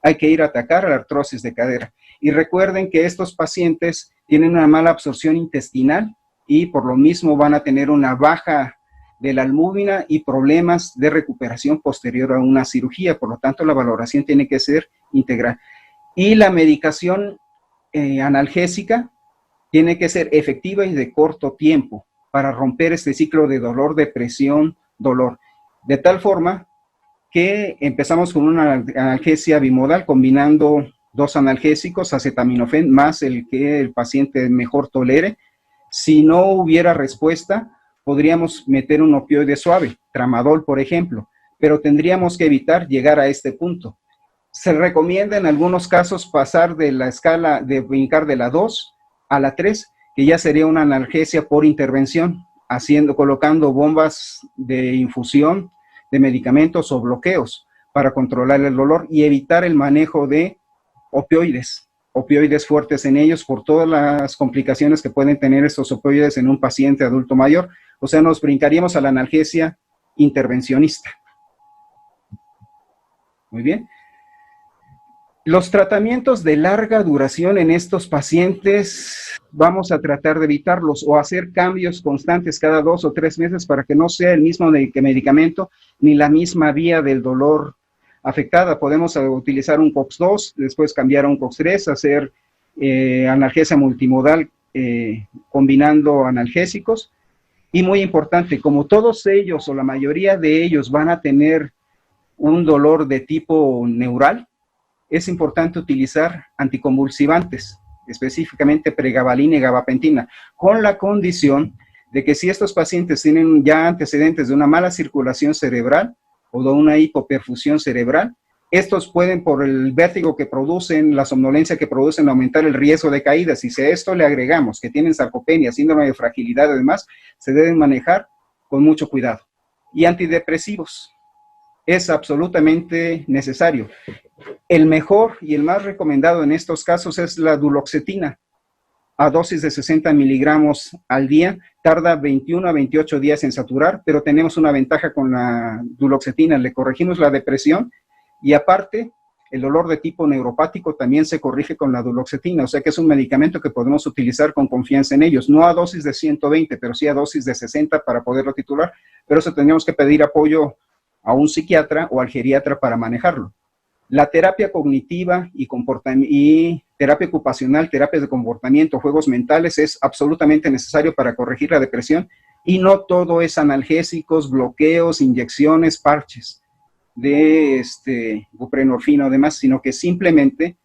hay que ir a atacar la artrosis de cadera. Y recuerden que estos pacientes tienen una mala absorción intestinal y por lo mismo van a tener una baja de la albúmina y problemas de recuperación posterior a una cirugía. Por lo tanto, la valoración tiene que ser integral. Y la medicación analgésica tiene que ser efectiva y de corto tiempo para romper este ciclo de dolor, depresión, dolor. De tal forma que empezamos con una analgesia bimodal combinando dos analgésicos, acetaminofén, más el que el paciente mejor tolere. Si no hubiera respuesta, podríamos meter un opioide suave, tramadol, por ejemplo, pero tendríamos que evitar llegar a este punto. Se recomienda en algunos casos pasar de la escala, de brincar de la 2 a la 3, que ya sería una analgesia por intervención, colocando bombas de infusión de medicamentos o bloqueos para controlar el dolor y evitar el manejo de opioides fuertes en ellos por todas las complicaciones que pueden tener estos opioides en un paciente adulto mayor. O sea, nos brincaríamos a la analgesia intervencionista. Muy bien. Los tratamientos de larga duración en estos pacientes vamos a tratar de evitarlos o hacer cambios constantes cada 2 o 3 meses para que no sea el mismo medicamento ni la misma vía del dolor afectada. Podemos utilizar un COX-2, después cambiar a un COX-3, hacer analgesia multimodal combinando analgésicos. Y muy importante, como todos ellos o la mayoría de ellos van a tener un dolor de tipo neural, es importante utilizar anticonvulsivantes, específicamente pregabalina y gabapentina, con la condición de que si estos pacientes tienen ya antecedentes de una mala circulación cerebral o de una hipoperfusión cerebral, estos pueden, por el vértigo que producen, la somnolencia que producen, aumentar el riesgo de caídas. Y si a esto le agregamos que tienen sarcopenia, síndrome de fragilidad, además, se deben manejar con mucho cuidado. Y antidepresivos. Es absolutamente necesario. El mejor y el más recomendado en estos casos es la duloxetina, a dosis de 60 miligramos al día. Tarda 21 a 28 días en saturar, pero tenemos una ventaja con la duloxetina. Le corregimos la depresión y aparte, el dolor de tipo neuropático también se corrige con la duloxetina. O sea que es un medicamento que podemos utilizar con confianza en ellos. No a dosis de 120, pero sí a dosis de 60 para poderlo titular. Pero eso tendríamos que pedir apoyo a un psiquiatra o al geriatra para manejarlo. La terapia cognitiva y terapia ocupacional, terapia de comportamiento, juegos mentales es absolutamente necesario para corregir la depresión y no todo es analgésicos, bloqueos, inyecciones, parches de buprenorfina o demás, sino que simplemente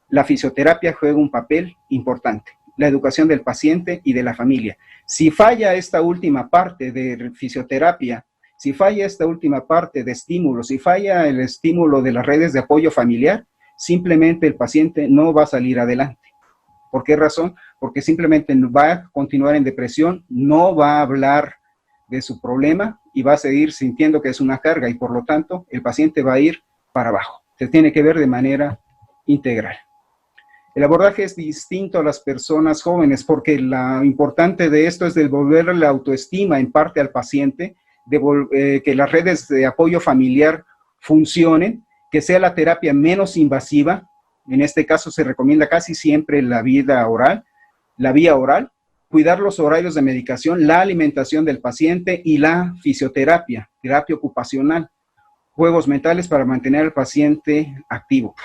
la fisioterapia juega un papel importante, la educación del paciente y de la familia. Si falla esta última parte de fisioterapia, si falla esta última parte de estímulo, si falla el estímulo de las redes de apoyo familiar, simplemente el paciente no va a salir adelante. ¿Por qué razón? Porque simplemente va a continuar en depresión, no va a hablar de su problema y va a seguir sintiendo que es una carga y por lo tanto el paciente va a ir para abajo. Se tiene que ver de manera integral. El abordaje es distinto a las personas jóvenes porque lo importante de esto es devolver la autoestima en parte al paciente, que las redes de apoyo familiar funcionen, que sea la terapia menos invasiva. En este caso se recomienda casi siempre la vía oral, cuidar los horarios de medicación, la alimentación del paciente y la fisioterapia, terapia ocupacional, juegos mentales para mantener al paciente activo.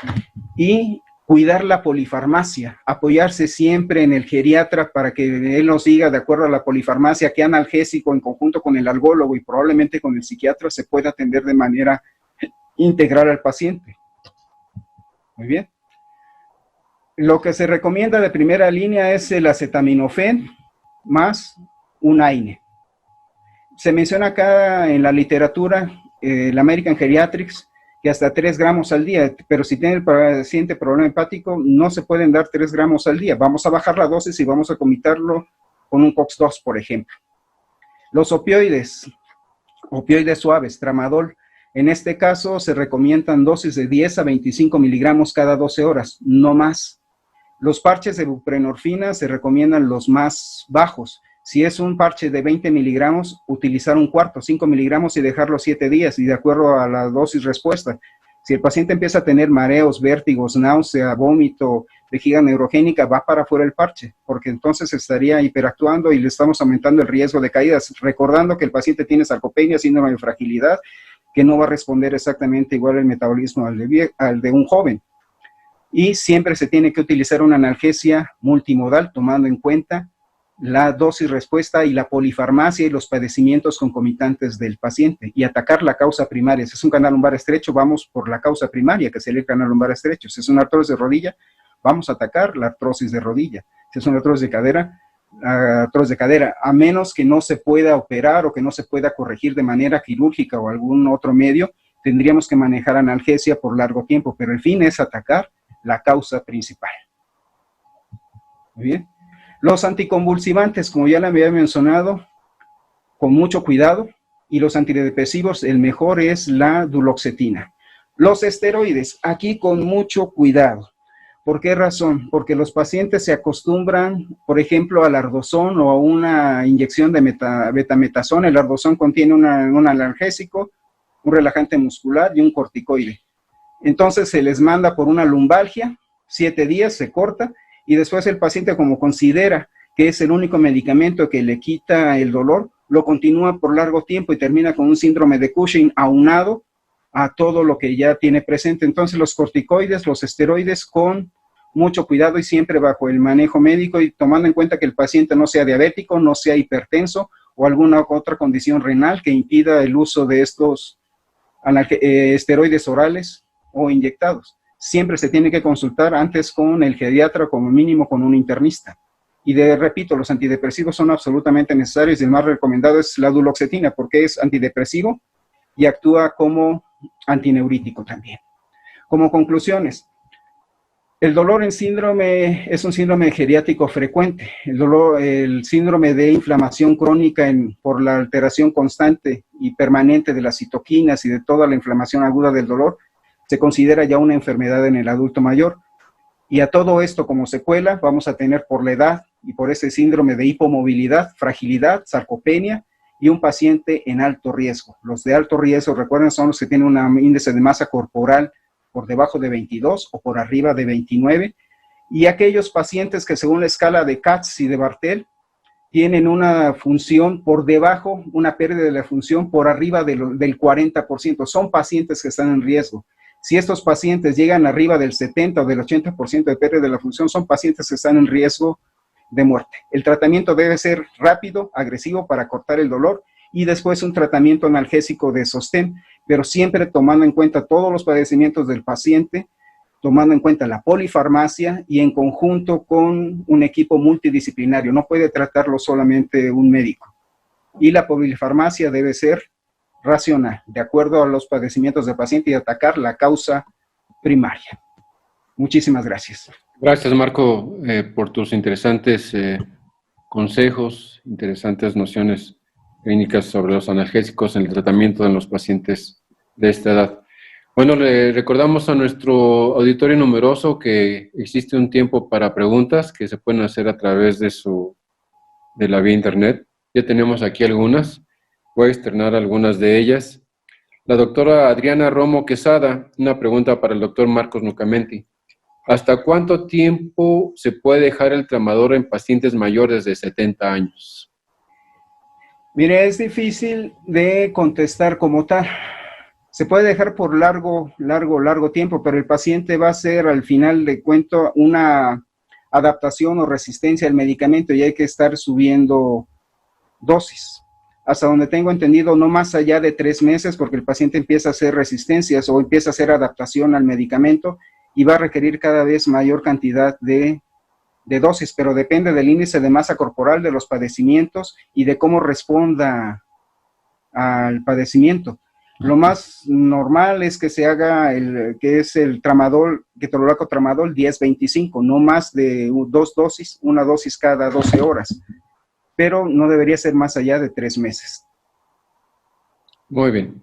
Y cuidar la polifarmacia, apoyarse siempre en el geriatra para que él nos diga, de acuerdo a la polifarmacia, qué analgésico en conjunto con el algólogo y probablemente con el psiquiatra se pueda atender de manera integral al paciente. Muy bien. Lo que se recomienda de primera línea es el acetaminofén más un AINE. Se menciona acá en la literatura, la American Geriatrics, que hasta 3 gramos al día, pero si tiene el paciente problema hepático, no se pueden dar 3 gramos al día. Vamos a bajar la dosis y vamos a combinarlo con un COX-2, por ejemplo. Los opioides suaves, tramadol, en este caso se recomiendan dosis de 10 a 25 miligramos cada 12 horas, no más. Los parches de buprenorfina se recomiendan los más bajos. Si es un parche de 20 miligramos, utilizar un cuarto, 5 miligramos y dejarlo 7 días y de acuerdo a la dosis respuesta. Si el paciente empieza a tener mareos, vértigos, náusea, vómito, vejiga neurogénica, va para afuera el parche, porque entonces estaría hiperactuando y le estamos aumentando el riesgo de caídas, recordando que el paciente tiene sarcopenia, síndrome de fragilidad, que no va a responder exactamente igual el metabolismo al de un joven. Y siempre se tiene que utilizar una analgesia multimodal, tomando en cuenta la dosis respuesta y la polifarmacia y los padecimientos concomitantes del paciente y atacar la causa primaria. Si es un canal lumbar estrecho, vamos por la causa primaria, que sería el canal lumbar estrecho. Si es una artrosis de rodilla, vamos a atacar la artrosis de rodilla. Si es una artrosis de cadera, a menos que no se pueda operar o que no se pueda corregir de manera quirúrgica o algún otro medio, tendríamos que manejar analgesia por largo tiempo, pero el fin es atacar la causa principal. Muy bien. Los anticonvulsivantes, como ya le había mencionado, con mucho cuidado, y los antidepresivos, el mejor es la duloxetina. Los esteroides, aquí con mucho cuidado. ¿Por qué razón? Porque los pacientes se acostumbran, por ejemplo, al ardozón o a una inyección de betametasona. El ardozón contiene un analgésico, un relajante muscular y un corticoide. Entonces se les manda por una lumbalgia, 7 días, se corta, y después el paciente, como considera que es el único medicamento que le quita el dolor, lo continúa por largo tiempo y termina con un síndrome de Cushing aunado a todo lo que ya tiene presente. Entonces los corticoides, los esteroides, con mucho cuidado y siempre bajo el manejo médico y tomando en cuenta que el paciente no sea diabético, no sea hipertenso o alguna otra condición renal que impida el uso de estos esteroides orales o inyectados. Siempre se tiene que consultar antes con el geriatra, como mínimo con un internista. Y repito, los antidepresivos son absolutamente necesarios y el más recomendado es la duloxetina porque es antidepresivo y actúa como antineurítico también. Como conclusiones, el dolor en síndrome es un síndrome geriátrico frecuente. El síndrome de inflamación crónica por la alteración constante y permanente de las citoquinas y de toda la inflamación aguda del dolor se considera ya una enfermedad en el adulto mayor. Y a todo esto como secuela vamos a tener por la edad y por ese síndrome de hipomovilidad, fragilidad, sarcopenia y un paciente en alto riesgo. Los de alto riesgo, recuerden, son los que tienen un índice de masa corporal por debajo de 22 o por arriba de 29, y aquellos pacientes que según la escala de Katz y de Bartel tienen una función por debajo, una pérdida de la función por arriba del 40%, son pacientes que están en riesgo. Si estos pacientes llegan arriba del 70 o del 80% de pérdida de la función, son pacientes que están en riesgo de muerte. El tratamiento debe ser rápido, agresivo para cortar el dolor y después un tratamiento analgésico de sostén, pero siempre tomando en cuenta todos los padecimientos del paciente, tomando en cuenta la polifarmacia y en conjunto con un equipo multidisciplinario. No puede tratarlo solamente un médico. Y la polifarmacia debe ser racional, de acuerdo a los padecimientos del paciente y atacar la causa primaria. Muchísimas gracias. Gracias, Marco, por tus interesantes consejos, interesantes nociones clínicas sobre los analgésicos en el tratamiento de los pacientes de esta edad. Bueno, le recordamos a nuestro auditorio numeroso que existe un tiempo para preguntas que se pueden hacer a través de la vía internet. Ya tenemos aquí algunas. Voy a externar algunas de ellas. La doctora Adriana Romo Quesada, una pregunta para el doctor Marcos Nucamenti. ¿Hasta cuánto tiempo se puede dejar el tramadol en pacientes mayores de 70 años? Mire, es difícil de contestar como tal. Se puede dejar por largo tiempo, pero el paciente va a hacer al final de cuento una adaptación o resistencia al medicamento y hay que estar subiendo dosis. Hasta donde tengo entendido, no más allá de 3 meses, porque el paciente empieza a hacer resistencias o empieza a hacer adaptación al medicamento y va a requerir cada vez mayor cantidad de dosis, pero depende del índice de masa corporal, de los padecimientos y de cómo responda al padecimiento. Lo más normal es que se haga el tramadol, ketorolaco tramadol 10-25, no más de 2 dosis, una dosis cada 12 horas. Pero no debería ser más allá de 3 meses. Muy bien.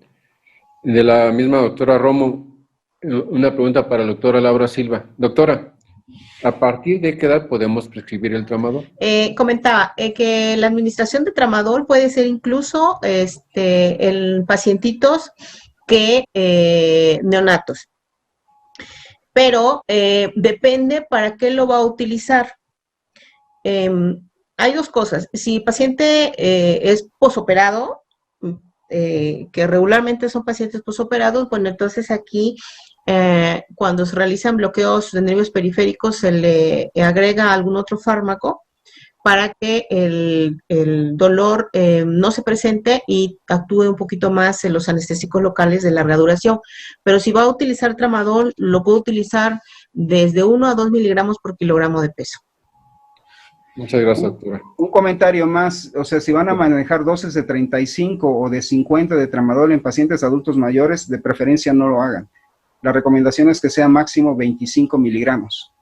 De la misma doctora Romo, una pregunta para la doctora Laura Silva. Doctora, ¿a partir de qué edad podemos prescribir el tramadol? Comentaba que la administración de tramadol puede ser incluso en pacientitos neonatos. Pero depende para qué lo va a utilizar. Hay 2 cosas. Si el paciente es posoperado, que regularmente son pacientes posoperados, bueno, entonces aquí cuando se realizan bloqueos de nervios periféricos se le agrega algún otro fármaco para que el dolor no se presente y actúe un poquito más en los anestésicos locales de larga duración. Pero si va a utilizar tramadol, lo puede utilizar desde 1 a 2 miligramos por kilogramo de peso. Muchas gracias, doctora. Un comentario más, o sea, si van a manejar dosis de 35 o de 50 de tramadol en pacientes adultos mayores, de preferencia no lo hagan. La recomendación es que sea máximo 25 miligramos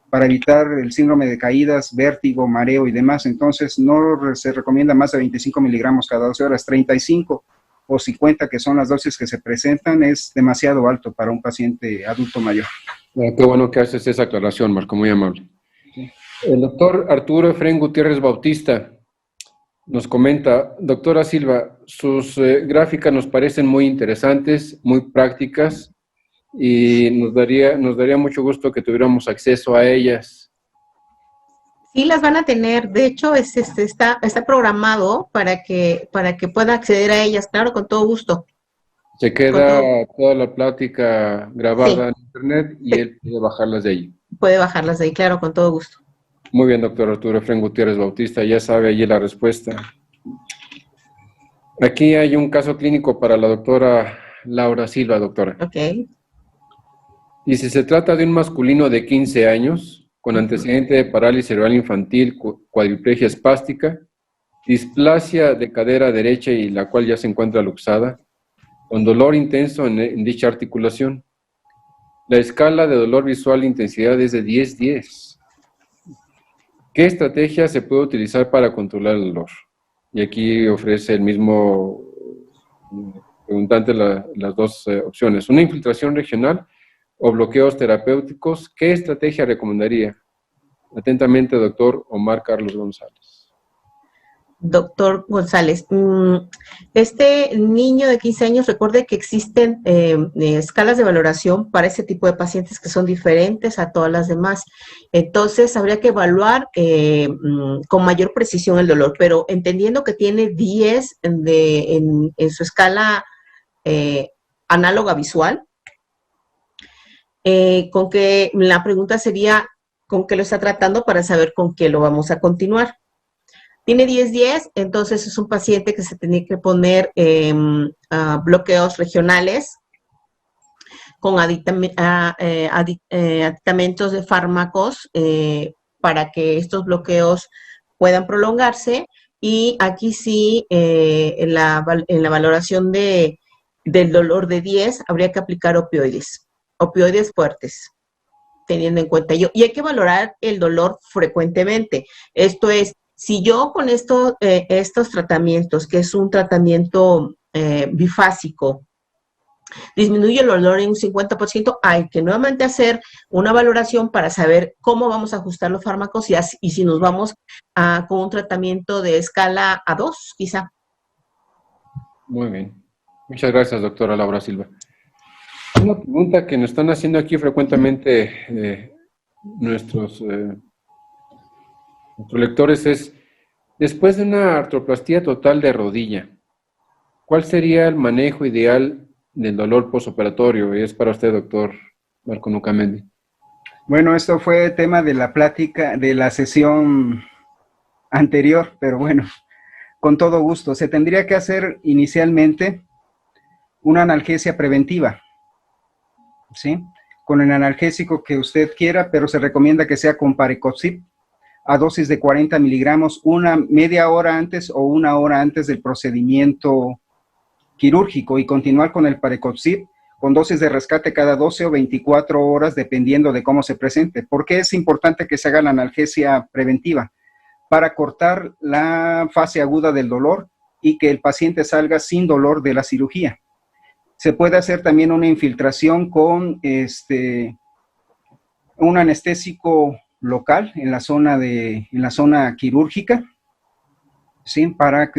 para evitar el síndrome de caídas, vértigo, mareo y demás. Entonces, no se recomienda más de 25 miligramos cada 12 horas. 35 o 50, que son las dosis que se presentan, es demasiado alto para un paciente adulto mayor. Qué bueno que haces esa aclaración, Marco, muy amable. Sí. El doctor Arturo Efrén Gutiérrez Bautista nos comenta: doctora Silva, sus gráficas nos parecen muy interesantes, muy prácticas, y nos daría mucho gusto que tuviéramos acceso a ellas. Sí, las van a tener. De hecho, está programado para que pueda acceder a ellas, claro, con todo gusto. Se queda toda la plática grabada en internet y Sí. él puede bajarlas de allí. Puede bajarlas de ahí, claro, con todo gusto. Muy bien, doctor Arturo Efrén Gutiérrez Bautista, ya sabe allí la respuesta. Aquí hay un caso clínico para la doctora Laura Silva, doctora. Ok. Y si se trata de un masculino de 15 años, con antecedente de parálisis cerebral infantil, cuadriplegia espástica, displasia de cadera derecha y la cual ya se encuentra luxada, con dolor intenso en dicha articulación. La escala de dolor visual de intensidad es de 10-10. ¿Qué estrategia se puede utilizar para controlar el dolor? Y aquí ofrece el mismo preguntante las dos opciones. Una infiltración regional o bloqueos terapéuticos. ¿Qué estrategia recomendaría? Atentamente, doctor Omar Carlos González. Doctor González, este niño de 15 años, recuerde que existen escalas de valoración para ese tipo de pacientes que son diferentes a todas las demás. Entonces, habría que evaluar con mayor precisión el dolor, pero entendiendo que tiene 10 en su escala análoga visual, con que la pregunta sería con qué lo está tratando para saber con qué lo vamos a continuar. Tiene 10-10, entonces es un paciente que se tiene que poner bloqueos regionales con aditamentos de fármacos para que estos bloqueos puedan prolongarse. Y aquí sí, en la valoración del dolor de 10, habría que aplicar opioides fuertes, teniendo en cuenta ello. Y hay que valorar el dolor frecuentemente. Esto es, si yo con estos tratamientos, que es un tratamiento bifásico, disminuye el dolor en un 50%, hay que nuevamente hacer una valoración para saber cómo vamos a ajustar los fármacos y si nos vamos con un tratamiento de escala A2, quizá. Muy bien. Muchas gracias, doctora Laura Silva. Una pregunta que nos están haciendo aquí frecuentemente nuestros lectores es: después de una artroplastía total de rodilla, ¿cuál sería el manejo ideal del dolor posoperatorio? Y es para usted, doctor Marco Nucamendi. Bueno, esto fue tema de la plática, de la sesión anterior, pero bueno, con todo gusto. Se tendría que hacer inicialmente una analgesia preventiva, ¿sí? Con el analgésico que usted quiera, pero se recomienda que sea con Parecoxib a dosis de 40 miligramos, una media hora antes o una hora antes del procedimiento quirúrgico, y continuar con el Parecoxib con dosis de rescate cada 12 o 24 horas, dependiendo de cómo se presente. ¿Por qué es importante que se haga la analgesia preventiva? Para cortar la fase aguda del dolor y que el paciente salga sin dolor de la cirugía. Se puede hacer también una infiltración con un anestésico local en la zona quirúrgica, ¿sí? Para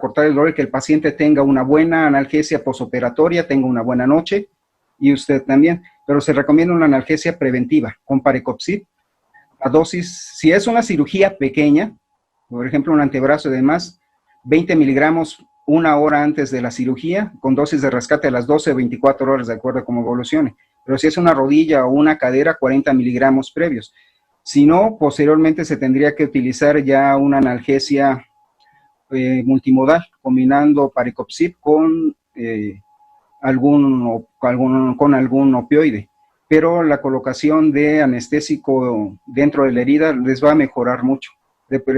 cortar el dolor y que el paciente tenga una buena analgesia posoperatoria, tenga una buena noche, y usted también. Pero se recomienda una analgesia preventiva con Parecoxib a dosis, si es una cirugía pequeña, por ejemplo un antebrazo y demás, 20 miligramos una hora antes de la cirugía, con dosis de rescate a las 12 o 24 horas, de acuerdo a cómo evolucione. Pero si es una rodilla o una cadera, 40 miligramos previos. Si no, posteriormente se tendría que utilizar ya una analgesia multimodal, combinando Parecoxib con algún opioide. Pero la colocación de anestésico dentro de la herida les va a mejorar mucho.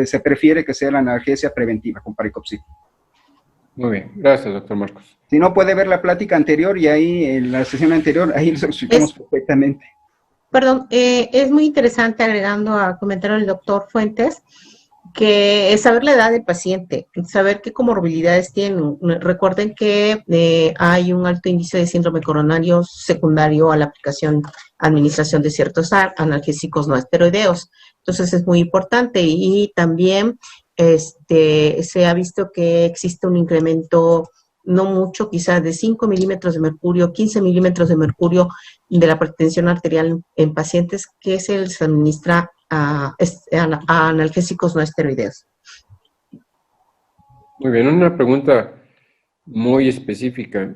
se prefiere que sea la analgesia preventiva con paricopsil. Muy bien, gracias, doctor Marcos. Si no, puede ver la plática anterior y ahí, en la sesión anterior, ahí lo explicamos perfectamente. Perdón, es muy interesante, agregando al comentario del doctor Fuentes, que es saber la edad del paciente, saber qué comorbilidades tienen. Recuerden que hay un alto índice de síndrome coronario secundario a la administración de ciertos analgésicos no esteroideos. Entonces es muy importante, y también se ha visto que existe un incremento, no mucho, quizás de 5 milímetros de mercurio, 15 milímetros de mercurio de la hipertensión arterial en pacientes que se les administra a analgésicos no esteroideos. Muy bien, una pregunta muy específica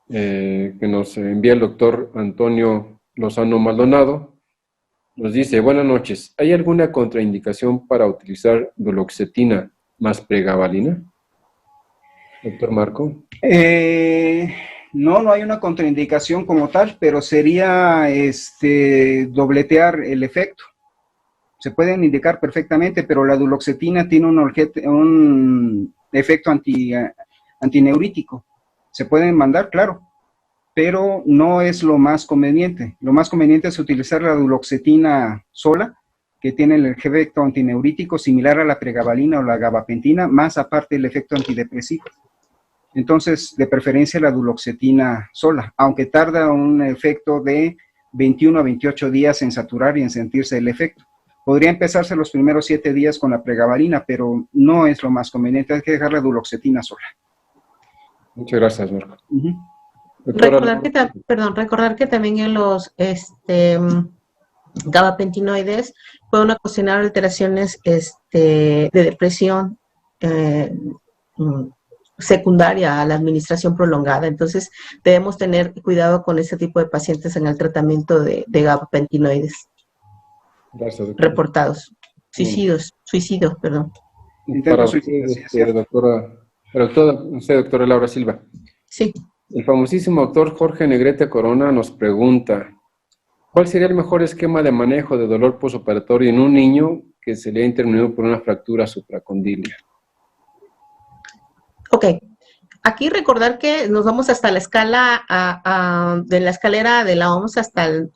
que nos envía el doctor Antonio Lozano Maldonado. Nos dice: buenas noches, ¿hay alguna contraindicación para utilizar duloxetina más pregabalina? Doctor Marco. No hay una contraindicación como tal, pero sería dobletear el efecto. Se pueden indicar perfectamente, pero la duloxetina tiene un efecto antineurítico. Se pueden mandar, claro, pero no es lo más conveniente. Lo más conveniente es utilizar la duloxetina sola, que tiene el efecto antineurítico similar a la pregabalina o la gabapentina, más aparte el efecto antidepresivo. Entonces, de preferencia la duloxetina sola, aunque tarda un efecto de 21 a 28 días en saturar y en sentirse el efecto. Podría empezarse los primeros 7 días con la pregabalina, pero no es lo más conveniente, hay que dejar la duloxetina sola. Muchas gracias, Marco. Recordar que también en los gabapentinoides pueden ocasionar alteraciones de depresión secundaria a la administración prolongada. Entonces, debemos tener cuidado con ese tipo de pacientes en el tratamiento de gabapentinoides. Gracias, doctor. Reportados. Suicidio, perdón. Para usted, doctora Laura Silva. Sí. El famosísimo doctor Jorge Negrete Corona nos pregunta: ¿cuál sería el mejor esquema de manejo de dolor postoperatorio en un niño que se le ha intervenido por una fractura supracondilia? Ok. Aquí recordar que nos vamos hasta la escala, de la escalera de la OMS hasta el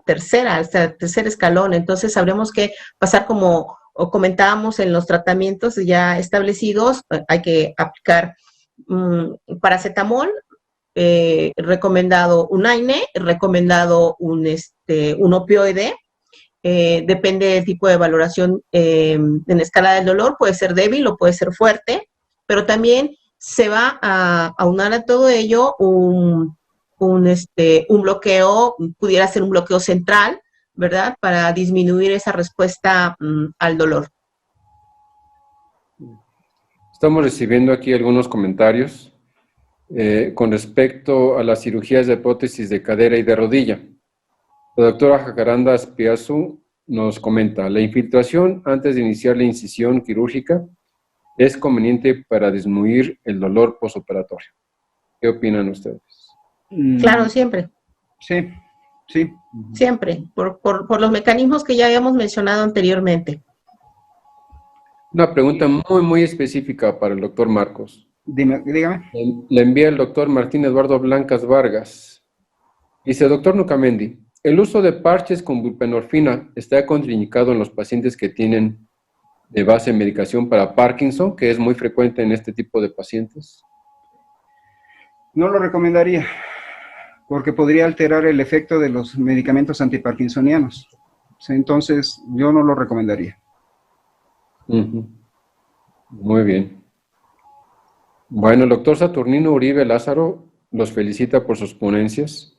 tercer escalón. Entonces, sabremos que pasar, como comentábamos en los tratamientos ya establecidos, hay que aplicar paracetamol, recomendado un AINE, recomendado un opioide. Depende del tipo de valoración en escala del dolor, puede ser débil o puede ser fuerte, pero también se va a aunar a todo ello un bloqueo, pudiera ser un bloqueo central, ¿verdad? Para disminuir esa respuesta al dolor. Estamos recibiendo aquí algunos comentarios con respecto a las cirugías de prótesis de cadera y de rodilla. La doctora Jacaranda Espiazu nos comenta: la infiltración antes de iniciar la incisión quirúrgica es conveniente para disminuir el dolor postoperatorio. ¿Qué opinan ustedes? Claro, siempre. Sí. Siempre, por los mecanismos que ya habíamos mencionado anteriormente. Una pregunta muy específica para el doctor Marcos. Dígame. Le envía el doctor Martín Eduardo Blancas Vargas. Dice: doctor Nucamendi, ¿el uso de parches con buprenorfina está contraindicado en los pacientes que tienen de base medicación para Parkinson, que es muy frecuente en este tipo de pacientes? No lo recomendaría, porque podría alterar el efecto de los medicamentos antiparkinsonianos. Entonces, yo no lo recomendaría. Muy bien. Bueno, el doctor Saturnino Uribe Lázaro los felicita por sus ponencias.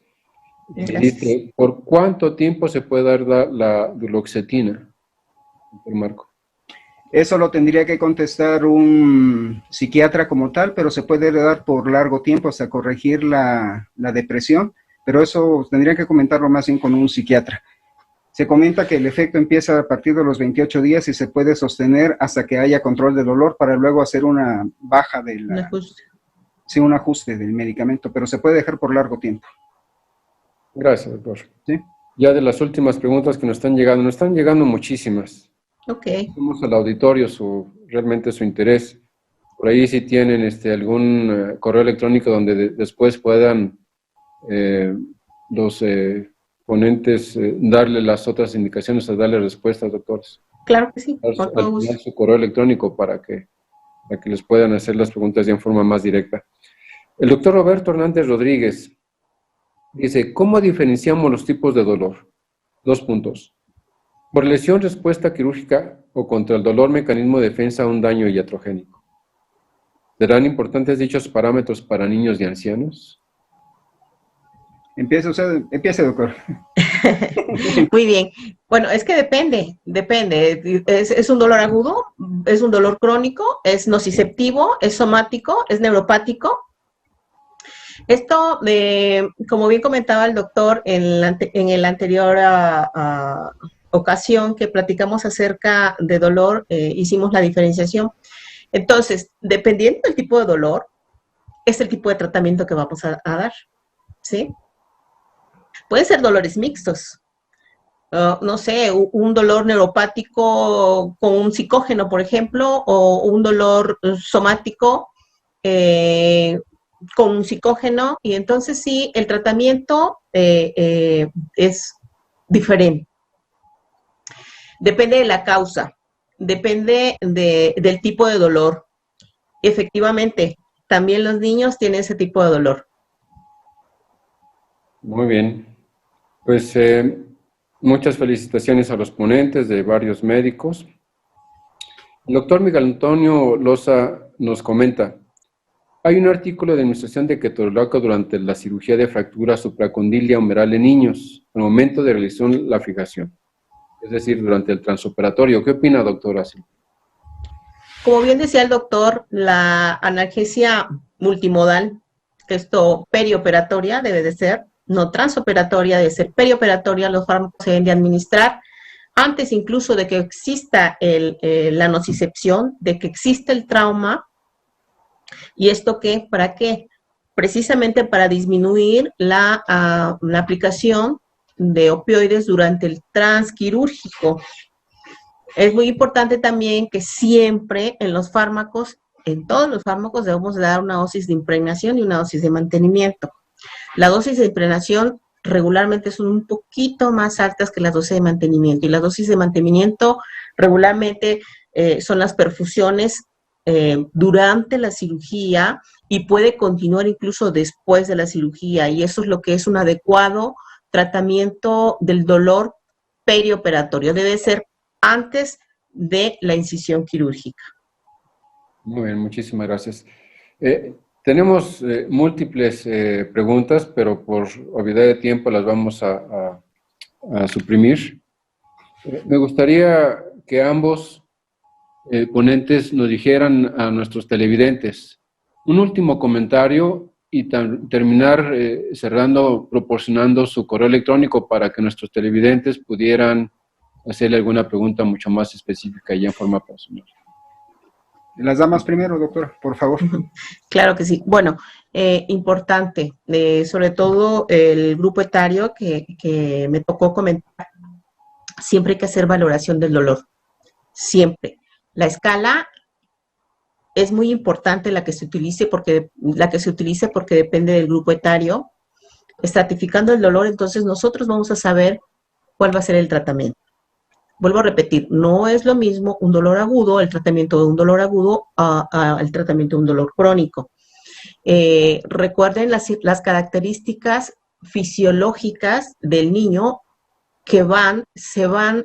Y dice: ¿por cuánto tiempo se puede dar la duloxetina, doctor Marco? Eso lo tendría que contestar un psiquiatra como tal, pero se puede dar por largo tiempo hasta corregir la depresión, pero eso tendría que comentarlo más bien con un psiquiatra. Se comenta que el efecto empieza a partir de los 28 días y se puede sostener hasta que haya control del dolor para luego hacer una baja un ajuste del medicamento, pero se puede dejar por largo tiempo. Gracias, doctor. ¿Sí? Ya de las últimas preguntas que nos están llegando muchísimas. Ok. Vamos al auditorio realmente su interés. Por ahí si tienen algún correo electrónico donde después puedan los ponentes darle las otras indicaciones o darle respuestas, doctores. Claro que sí, Dar con al todo final gusto. su correo electrónico para que les puedan hacer las preguntas ya en forma más directa. El doctor Roberto Hernández Rodríguez dice, ¿cómo diferenciamos los tipos de dolor? 2 puntos. Por lesión, respuesta quirúrgica o contra el dolor, mecanismo de defensa a un daño iatrogénico. ¿Serán importantes dichos parámetros para niños y ancianos? Empiece, doctor. Muy bien. Bueno, es que depende. ¿Es un dolor agudo? ¿Es un dolor crónico? ¿Es nociceptivo? ¿Es somático? ¿Es neuropático? Esto, como bien comentaba el doctor en el anterior ocasión que platicamos acerca de dolor, hicimos la diferenciación. Entonces, dependiendo del tipo de dolor, es el tipo de tratamiento que vamos a dar, ¿sí? Pueden ser dolores mixtos. No sé, un dolor neuropático con un psicógeno, por ejemplo, o un dolor somático con un psicógeno, y entonces sí, el tratamiento es diferente. Depende de la causa, depende del tipo de dolor. Efectivamente, también los niños tienen ese tipo de dolor. Muy bien. Pues muchas felicitaciones a los ponentes de varios médicos. El doctor Miguel Antonio Loza nos comenta, hay un artículo de administración de ketorolaco durante la cirugía de fractura supracondilia humeral en niños, al momento de realizar la fijación, es decir, durante el transoperatorio. ¿Qué opina, doctora? Como bien decía el doctor, la analgesia multimodal, esto perioperatoria debe de ser, no transoperatoria, debe ser perioperatoria. Los fármacos se deben de administrar antes incluso de que exista la nocicepción, de que exista el trauma. ¿Y esto qué? ¿Para qué? Precisamente para disminuir la aplicación de opioides durante el transquirúrgico. Es muy importante también que siempre en los fármacos, en todos los fármacos, debemos dar una dosis de impregnación y una dosis de mantenimiento. La dosis de impregnación regularmente son un poquito más altas que las dosis de mantenimiento, y las dosis de mantenimiento regularmente son las perfusiones durante la cirugía, y puede continuar incluso después de la cirugía, y eso es lo que es un adecuado tratamiento del dolor perioperatorio. Debe ser antes de la incisión quirúrgica. Muy bien, muchísimas gracias. Tenemos múltiples preguntas, pero por obviedad de tiempo las vamos a suprimir. Me gustaría que ambos ponentes nos dijeran a nuestros televidentes un último comentario y terminar cerrando, proporcionando su correo electrónico para que nuestros televidentes pudieran hacerle alguna pregunta mucho más específica y en forma personal. Las damas primero, doctora, por favor. Claro que sí. Bueno, importante, sobre todo el grupo etario que me tocó comentar, siempre hay que hacer valoración del dolor, siempre. La escala es muy importante la que se utilice porque depende del grupo etario. Estratificando el dolor, entonces nosotros vamos a saber cuál va a ser el tratamiento. Vuelvo a repetir, no es lo mismo un dolor agudo, el tratamiento de un dolor agudo al tratamiento de un dolor crónico. Recuerden las características fisiológicas del niño que se van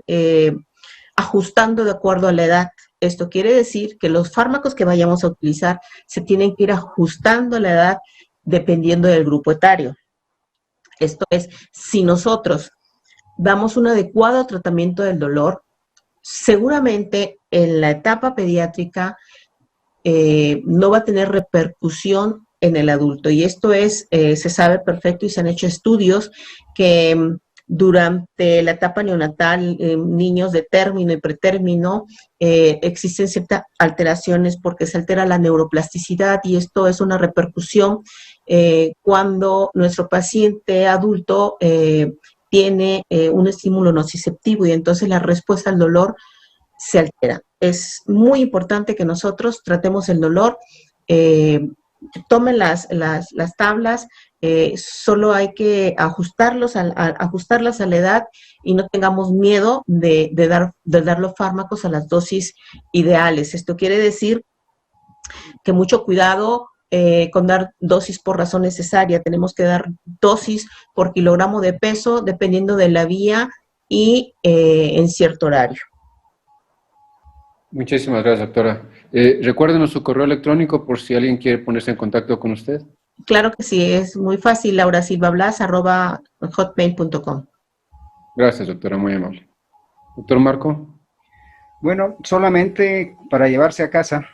ajustando de acuerdo a la edad. Esto quiere decir que los fármacos que vayamos a utilizar se tienen que ir ajustando a la edad dependiendo del grupo etario. Esto es, si nosotros damos un adecuado tratamiento del dolor, seguramente en la etapa pediátrica no va a tener repercusión en el adulto. Y esto se sabe perfecto, y se han hecho estudios que durante la etapa neonatal, niños de término y pretérmino, existen ciertas alteraciones porque se altera la neuroplasticidad, y esto es una repercusión cuando nuestro paciente adulto tiene un estímulo nociceptivo, y entonces la respuesta al dolor se altera. Es muy importante que nosotros tratemos el dolor, tomen las tablas, solo hay que ajustarlas a la edad y no tengamos miedo de dar los fármacos a las dosis ideales. Esto quiere decir que mucho cuidado con dar dosis por razón necesaria. Tenemos que dar dosis por kilogramo de peso dependiendo de la vía y en cierto horario. Muchísimas gracias, doctora. Recuérdenos su correo electrónico por si alguien quiere ponerse en contacto con usted. Claro que sí, es muy fácil, laurasilvablas@hotmail.com. Gracias, doctora, muy amable. Doctor Marco. Bueno, solamente para llevarse a casa,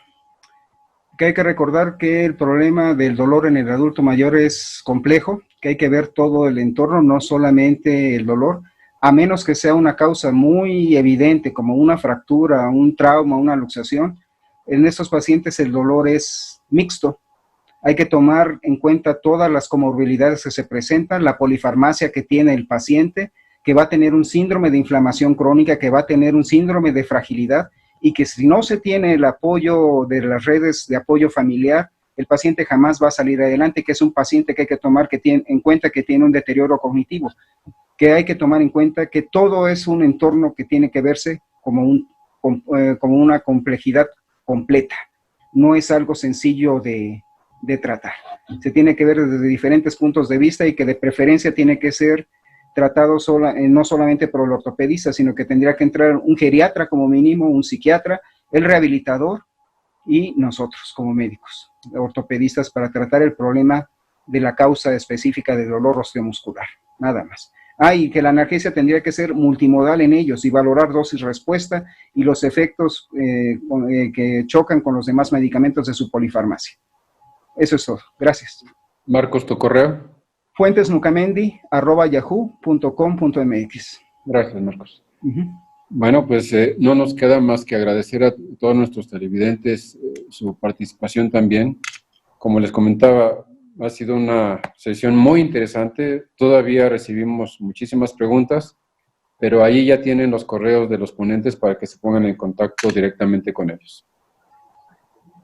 que hay que recordar que el problema del dolor en el adulto mayor es complejo, que hay que ver todo el entorno, no solamente el dolor, a menos que sea una causa muy evidente, como una fractura, un trauma, una luxación. En estos pacientes el dolor es mixto. Hay que tomar en cuenta todas las comorbilidades que se presentan, la polifarmacia que tiene el paciente, que va a tener un síndrome de inflamación crónica, que va a tener un síndrome de fragilidad, y que si no se tiene el apoyo de las redes de apoyo familiar, el paciente jamás va a salir adelante, que es un paciente que hay que tomar en cuenta que tiene un deterioro cognitivo, que hay que tomar en cuenta que todo es un entorno que tiene que verse como una complejidad completa. No es algo sencillo de tratar. Se tiene que ver desde diferentes puntos de vista y que de preferencia tiene que ser tratado no solamente por el ortopedista, sino que tendría que entrar un geriatra como mínimo, un psiquiatra, el rehabilitador y nosotros como médicos, ortopedistas, para tratar el problema de la causa específica del dolor osteomuscular, nada más. Y que la analgesia tendría que ser multimodal en ellos y valorar dosis-respuesta y los efectos que chocan con los demás medicamentos de su polifarmacia. Eso es todo. Gracias. Marcos, ¿tu correo? fuentesnucamendi@yahoo.com.mx. Gracias, Marcos. Bueno, pues no nos queda más que agradecer a todos nuestros televidentes su participación también. Como les comentaba, ha sido una sesión muy interesante. Todavía recibimos muchísimas preguntas, pero ahí ya tienen los correos de los ponentes para que se pongan en contacto directamente con ellos.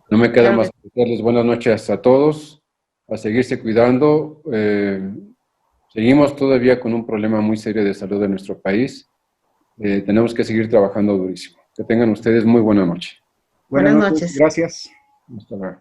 No me queda más que darles buenas noches a todos, a seguirse cuidando. Seguimos todavía con un problema muy serio de salud en nuestro país. Tenemos que seguir trabajando durísimo. Que tengan ustedes muy buena noche. Buenas noches. Gracias. Hasta luego.